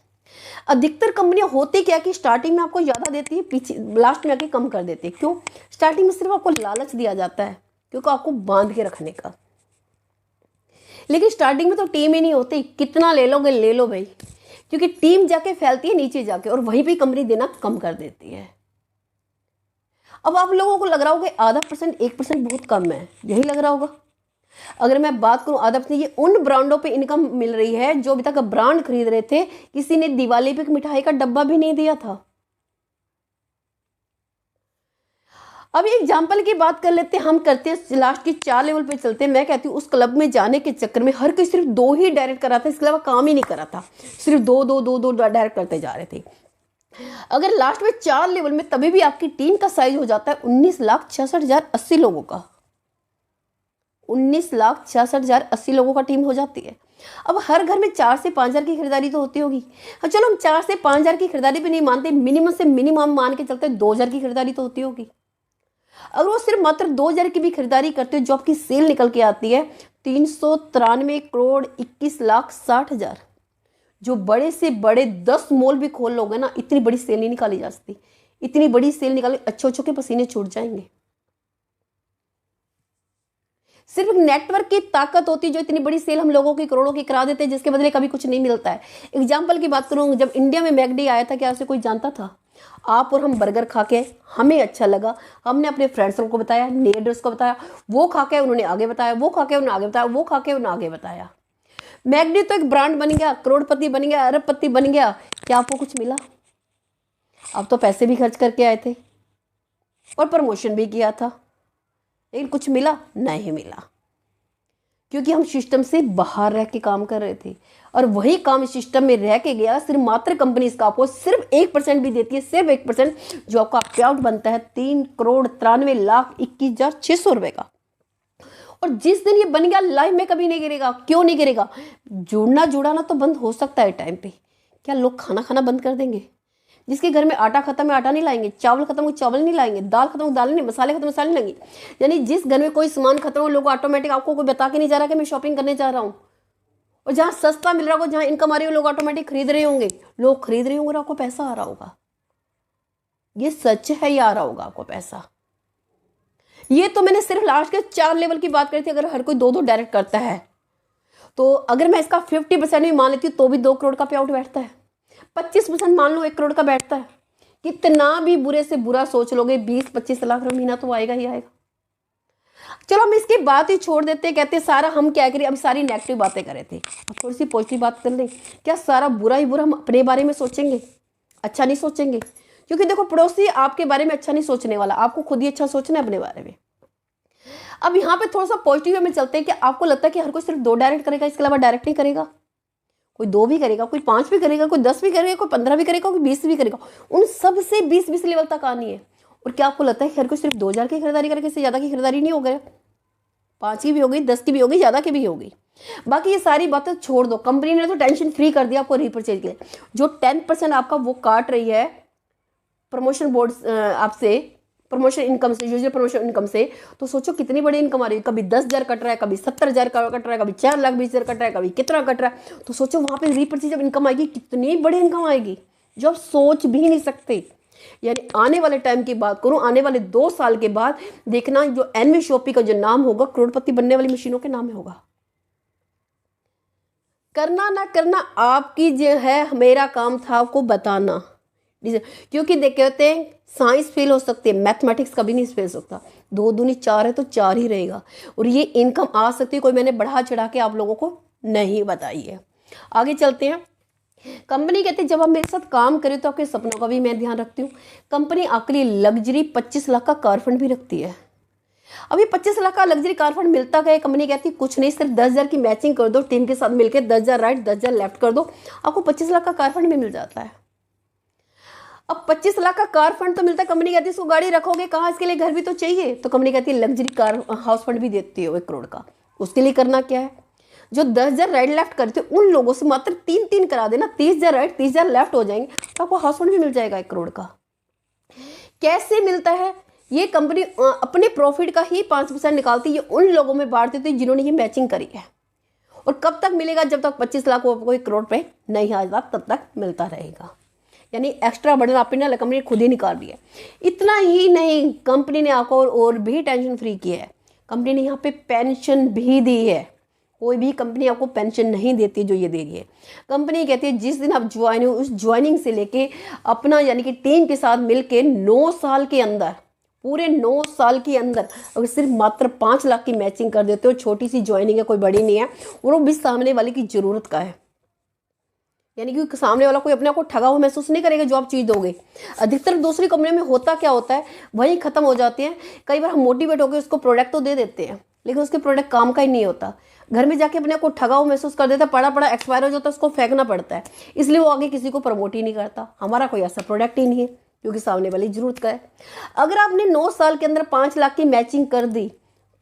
A: अधिकतर कंपनियां होती क्या कि स्टार्टिंग में आपको ज़्यादा देती है, पीछे लास्ट में आके कम कर देती है। क्यों? स्टार्टिंग में सिर्फ आपको लालच दिया जाता है, क्योंकि आपको बांध के रखने का। लेकिन स्टार्टिंग में तो टीम ही नहीं होती, कितना ले लोगे ले लो भाई, क्योंकि टीम जाके फैलती है नीचे जाके, और वहीं पे कंपनी देना कम कर देती है। अब आप लोगों को लग रहा होगा आधा परसेंट, 1% बहुत कम है, यही लग रहा होगा। अगर मैं बात करूं आधा परसेंट, ये उन ब्रांडों पे इनकम मिल रही है जो अभी तक ब्रांड खरीद रहे थे, किसी ने दिवाली पे मिठाई का डब्बा भी नहीं दिया था। अब एग्जाम्पल की बात कर लेते हैं, हम करते हैं लास्ट के 4 लेवल पे चलते हैं। मैं कहती हूँ उस क्लब में जाने के चक्कर में हर कोई सिर्फ 2 ही डायरेक्ट करा था, इसके अलावा काम ही नहीं करा था, सिर्फ दो डायरेक्ट करते जा रहे थे। अगर लास्ट में 4 लेवल में तभी भी आपकी टीम का साइज हो जाता है 19,66,080 लोगों का, 19,66,080 लोगों का टीम हो जाती है। अब हर घर में 4 से 5 हज़ार की खरीदारी तो होती होगी। हाँ चलो, हम 4 से 5 हज़ार की खरीदारी भी नहीं मानते, मिनिमम से मिनिमम मान के चलते 2 हज़ार की खरीदारी तो होती होगी। अगर वो सिर्फ मात्र 2 हज़ार की भी खरीदारी करते हो, जो आपकी सेल निकल के आती है 393 करोड़ 21,60,000। जो बड़े से बड़े 10 मॉल भी खोल लोगे ना, इतनी बड़ी सेल नहीं निकाली जा सकती। इतनी बड़ी सेल निकाली, अच्छे के पसीने छूट जाएंगे। सिर्फ नेटवर्क की ताकत होती है जो इतनी बड़ी सेल हम लोगों की करोड़ों की करा देते हैं, जिसके बदले कभी कुछ नहीं मिलता है। एग्जाम्पल की बात करूँ, जब इंडिया में मैकडी आया था, क्या उसे कोई जानता था? आप और हम बर्गर खा के हमें अच्छा लगा, हमने अपने फ्रेंड्स को बताया, नेबर्स को बताया, वो खा के उन्होंने आगे बताया, वो खा के उन्होंने आगे बताया, वो खा के उन्होंने आगे बताया। मैगडी तो एक ब्रांड बन गया, करोड़पति बन गया, अरबपति बन गया, क्या आपको कुछ मिला? आप तो पैसे भी खर्च करके आए थे और प्रमोशन भी किया था, लेकिन कुछ मिला? नहीं मिला, क्योंकि हम सिस्टम से बाहर रह के काम कर रहे थे और वही काम सिस्टम में रह के गया। सिर्फ मात्र कंपनी इसका आपको सिर्फ 1% भी देती है, सिर्फ 1%, जो आपका पे आउट बनता है 3,93,21,600 रुपए का। और जिस दिन ये बन गया लाइफ में कभी नहीं गिरेगा। क्यों नहीं गिरेगा? जुड़ना तो बंद हो सकता है टाइम पे। क्या लोग खाना खाना बंद कर देंगे? जिसके घर में आटा खत्म है आटा नहीं लाएंगे, चावल खत्म हो चावल नहीं लाएंगे, दाल खत्म हो दाल नहीं, मसाले खत्म मसाले नहीं लाएंगे। यानी जिस घर में कोई सामान खत्म हो, लोग ऑटोमेटिक, आपको कोई बता के नहीं जा रहा कि मैं शॉपिंग करने जा रहा हूँ, और जहाँ सस्ता मिल रहा होगा, जहाँ इनकम आ रही हो, लोग ऑटोमेटिक खरीद रहे होंगे, लोग खरीद रहे होंगे और आपको पैसा आ रहा होगा। ये सच है, ये आ रहा होगा आपको पैसा। ये तो मैंने सिर्फ लास्ट के 4 लेवल की बात करी थी। अगर हर कोई 2-2 डायरेक्ट करता है तो अगर मैं इसका 50% भी मान लेती हूँ तो भी 2 करोड़ का पे आउट बैठता है। 25% मान लो 1 करोड़ का बैठता है। कितना भी बुरे से बुरा सोच लोगे, 20-25 लाख रुपये महीना तो आएगा ही आएगा। चलो हम इसकी बात ही छोड़ देते हैं। कहते सारा हम क्या करें, अभी सारी नेगेटिव बातें कर रहे थे, अब थोड़ी सी पॉजिटिव बात कर लें। क्या सारा बुरा ही बुरा हम अपने बारे में सोचेंगे? अच्छा नहीं सोचेंगे, क्योंकि देखो पड़ोसी आपके बारे में अच्छा नहीं सोचने वाला, आपको खुद ही अच्छा सोचना है अपने बारे में। अब यहाँ पे थोड़ा सा पॉजिटिव वे में चलते हैं कि आपको लगता है कि हर कोई सिर्फ 2 डायरेक्ट करेगा, इसके अलावा डायरेक्ट नहीं करेगा। कोई 2 भी करेगा, कोई 5 भी करेगा, कोई 10 भी करेगा, कोई 15 भी करेगा, कोई 20 भी करेगा। उन सब से 20-20 लेवल तक आनी है। और क्या आपको लगता है कि हर कोई सिर्फ 2,000 की खरीदारी करेगा, इससे ज़्यादा की खरीदारी नहीं हो गया? 5 की भी हो गई, 10 की भी हो गई, ज़्यादा की भी हो गई। बाकी ये सारी बातें छोड़ दो। कंपनी ने तो टेंशन फ्री कर दिया आपको रीपरचेज के लिए। जो 10% आपका वो काट रही है प्रमोशन बोर्ड आपसे, प्रमोशन इनकम से, यूजुअल प्रमोशन इनकम से, तो सोचो कितनी बड़ी इनकम आ रही है। कभी 10,000 कट रहा है, कभी 70,000 कट रहा है, कभी 4,20,000 कट रहा है, कभी कितना कट रहा है। तो सोचो वहाँ पे रीपरचेज जब इनकम आएगी, कितनी बड़ी इनकम आएगी जो आप सोच भी नहीं सकते। यानी आने वाले टाइम की बात करूं, आने वाले 2 साल के बाद देखना, जो एनवी शॉपी का जो नाम होगा, करोड़पति बनने वाली मशीनों के नाम में होगा। करना ना करना आपकी जो है, मेरा काम था आपको बताना। क्योंकि देख कहते हैं साइंस फेल हो सकती है, मैथमेटिक्स कभी नहीं फेल हो सकता। 2 दूनी 4 है तो 4 ही रहेगा। और ये इनकम आ सकती है, कोई मैंने बढ़ा चढ़ा के आप लोगों को नहीं बताई है। आगे चलते हैं। कंपनी कहती है जब आप मेरे साथ काम करें तो आपके सपनों का भी मैं ध्यान रखती हूँ। कंपनी आपके लिए लग्जरी 25 लाख का कार फंड भी रखती है। अभी 25 लाख का लग्जरी कार फंड मिलता क्या है? कंपनी कहती है कुछ नहीं, सिर्फ 10,000 की मैचिंग कर दो, टीम के साथ मिलकर 10,000 राइट 10,000 लेफ्ट कर दो, आपको 25 लाख का कार फंड भी मिल जाता है। अब 25 लाख का कार फंड तो मिलता है, कंपनी कहती है इसको गाड़ी रखोगे कहाँ, इसके लिए घर भी तो चाहिए, तो कंपनी कहती है लग्जरी कार हाउस फंड भी देती है 1 करोड़ का। उसके लिए करना क्या है? जो 10,000 राइट लेफ्ट करते हैं उन लोगों से मात्र 3-3 करा देना, 30,000 राइट 30,000 लेफ्ट हो जाएंगे, तो आपको हाउस फंड भी मिल जाएगा 1 करोड़ का। कैसे मिलता है? ये कंपनी अपने प्रॉफिट का ही 5% निकालती है, उन लोगों में बांट देती है जिन्होंने ये मैचिंग करी है। और कब तक मिलेगा? जब तक 25 लाख आपको 1 करोड़ पे नहीं आ जाता तब तक मिलता रहेगा। यानी एक्स्ट्रा बर्डन आपने कंपनी ने खुद ही निकाल दिया। इतना ही नहीं, कंपनी ने आपको और भी टेंशन फ्री किया है। कंपनी ने यहाँ पे पेंशन भी दी है। कोई भी कंपनी आपको पेंशन नहीं देती जो ये दे रही है। कंपनी कहती है जिस दिन आप ज्वाइन हो, उस ज्वाइनिंग से लेके अपना यानी कि टीम के साथ मिलके 9 साल के अंदर, पूरे 9 साल के अंदर अगर सिर्फ मात्र 5 लाख की मैचिंग कर देते हो, छोटी सी ज्वाइनिंग है, कोई बड़ी नहीं है, और वो भी सामने वाले की जरूरत का है। यानी कि सामने वाला कोई अपने आप को ठगा हुआ महसूस नहीं करेगा जो आप चीज़ दोगे। अधिकतर दूसरी कंपनी में होता क्या होता है, वहीं खत्म हो जाती है। कई बार हम मोटिवेट होकर उसको प्रोडक्ट तो दे देते हैं, लेकिन उसके प्रोडक्ट काम का ही नहीं होता। घर में जाके अपने आप को ठगा हुआ महसूस कर देता है, पड़ा पड़ा एक्सपायर हो जाता है, उसको फेंकना पड़ता है। इसलिए वो आगे किसी को प्रमोट ही नहीं करता। हमारा कोई ऐसा प्रोडक्ट ही नहीं है क्योंकि सामने वाली जरूरत का है। अगर आपने 9 साल के अंदर 5 लाख की मैचिंग कर दी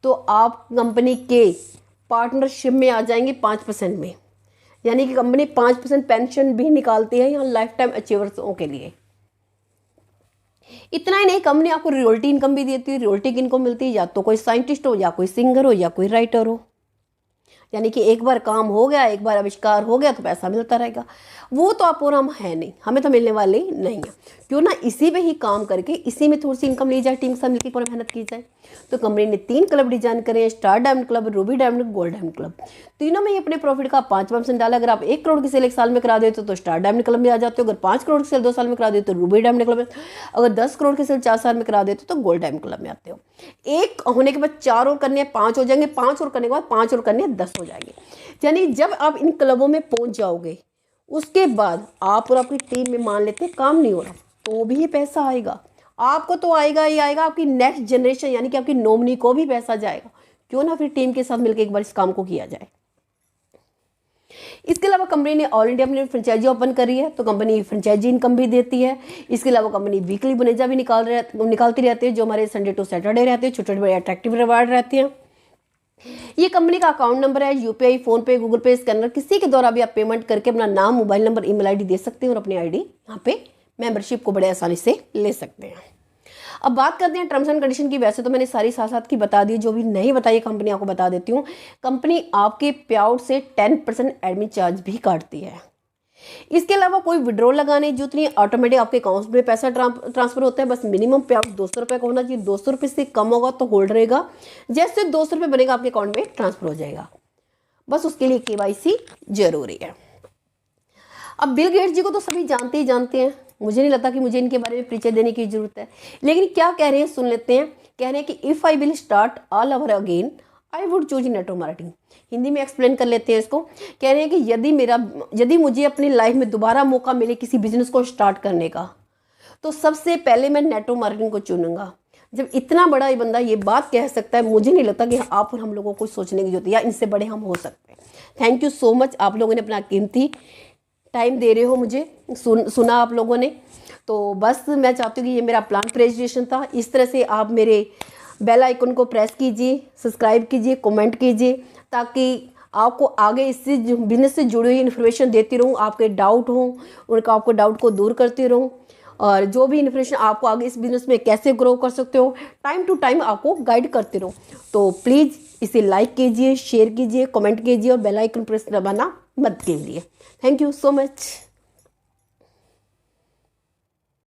A: तो आप कंपनी के पार्टनरशिप में आ जाएंगे 5% में। यानी कि कंपनी 5% पेंशन भी निकालती है यहाँ लाइफ टाइम अचीवर्सों के लिए। इतना ही नहीं, कंपनी आपको रॉयल्टी इनकम भी देती है। रॉयल्टी की इनकम मिलती है या तो कोई साइंटिस्ट हो, या कोई सिंगर हो, या कोई राइटर हो। यानी कि एक बार काम हो गया, एक बार आविष्कार हो गया तो पैसा मिलता रहेगा। वो तो आप और हम है नहीं, हमें तो मिलने वाले ही नहीं है। क्यों ना इसी में ही काम करके इसी में थोड़ी सी इनकम ली जाए, टीम के साथ मिलकर पूरी मेहनत की जाए। तो कंपनी ने 3 क्लब डिजाइन करे हैं, star diamond club, Ruby diamond, gold diamond club. तीनों में ही अपने प्रॉफिट का 5% डाला। अगर आप 1 करोड़ की सेल 1 साल में करा देते हो तो स्टार डायमंड क्लब में आ जाते हो। अगर 5 करोड़ की सेल 2 साल में करा देते हो तो रूबी डायमंड क्लब में। अगर 10 करोड़ की सेल 4 साल में करा देते हो तो गोल्ड डायमंड क्लब में आते हो। 1 होने के बाद 4 और करने हैं, 5 हो जाएंगे, 5 और करने के बाद 5 और करने हैं, 10 हो जाएंगे। यानी जब आप इन क्लबों में पहुंच जाओगे उसके बाद आप और आपकी टीम में मान लेते हैं काम नहीं हो रहा तो भी पैसा आएगा, आपको तो आएगा ही आएगा, आपकी नेक्स्ट जनरेशन यानी कि आपकी नॉमिनी को भी पैसा जाएगा। क्यों ना फिर टीम के साथ मिलकर एक बार इस काम को किया जाए। इसके अलावा कंपनी ने ऑल इंडिया में फ्रेंचाइजी ओपन करी है तो कंपनी फ्रेंचाइजी इनकम भी देती है। इसके अलावा कंपनी वीकली बोनेजा भी निकालती रहती है जो हमारे संडे टू सैटरडे रहते हैं, छोटे बड़े अट्रैक्टिव रिवार्ड रहते हैं। ये कंपनी का अकाउंट नंबर है, यूपीआई, फोन पे, गूगल पे, स्कैनर, किसी के द्वारा भी आप पेमेंट करके अपना नाम, मोबाइल नंबर, ईमेल आईडी दे सकते हैं और अपनी आईडी यहाँ पे मेंबरशिप को बड़े आसानी से ले सकते हैं। अब बात करते हैं टर्म्स एंड कंडीशन की। वैसे तो मैंने सारी साथ साथ की बता दी, जो भी नहीं बताई कंपनी आपको बता देती हूँ। कंपनी आपके पे आउट से 10% एडमिन चार्ज भी काटती है। इसके अलावा कोई विड्रॉल लगाने की जरूरत नहीं, ऑटोमेटिक आपके अकाउंट में पैसा ट्रांसफर होता है। बस मिनिमम पे आउट 200 रुपये का होना चाहिए, 200 रुपये से कम होगा तो होल्ड रहेगा, जैसे 200 रुपये बनेगा आपके अकाउंट में ट्रांसफर हो जाएगा। बस उसके लिए केवाईसी जरूरी है। अब बिल गेट्स जी को तो सभी जानते ही जानते हैं, मुझे नहीं लगता कि मुझे इनके बारे में परिचय देने की जरूरत है। लेकिन क्या कह रहे हैं सुन लेते हैं। कह रहे हैं कि if I will start all over again I would choose network marketing. Hindi में एक्सप्लेन कर लेते हैं इसको। कह रहे हैं कि यदि मुझे अपनी लाइफ में दोबारा मौका मिले किसी बिजनेस को स्टार्ट करने का तो सबसे पहले मैं नेटवर्क मार्केटिंग को चुनूंगा। जब इतना बड़ा ये बंदा ये बात कह सकता है, मुझे नहीं लगता कि आप और हम लोगों को सोचने की जरूरत है या इनसे बड़े हम हो सकते हैं। थैंक यू सो मच, आप लोगों ने अपना कीमती टाइम दे रहे हो मुझे, सुना आप लोगों ने। तो बस मैं चाहती हूँ कि ये मेरा प्लान प्रेजेंटेशन था। इस तरह से आप मेरे बेल आइकन को प्रेस कीजिए, सब्सक्राइब कीजिए, कमेंट कीजिए, ताकि आपको आगे इससे बिजनेस से जुड़ी हुई इन्फॉर्मेशन देती रहूँ। आपके डाउट हों उनका आपको डाउट को दूर करती रहूँ, और जो भी इन्फॉर्मेशन आपको आगे इस बिजनेस में कैसे ग्रो कर सकते हो टाइम टू टाइम आपको गाइड करती रहूँ। तो प्लीज़ इसे लाइक कीजिए, शेयर कीजिए, कमेंट कीजिए और बेल आइकन प्रेस दबाना मत कीजिए। Thank you so much.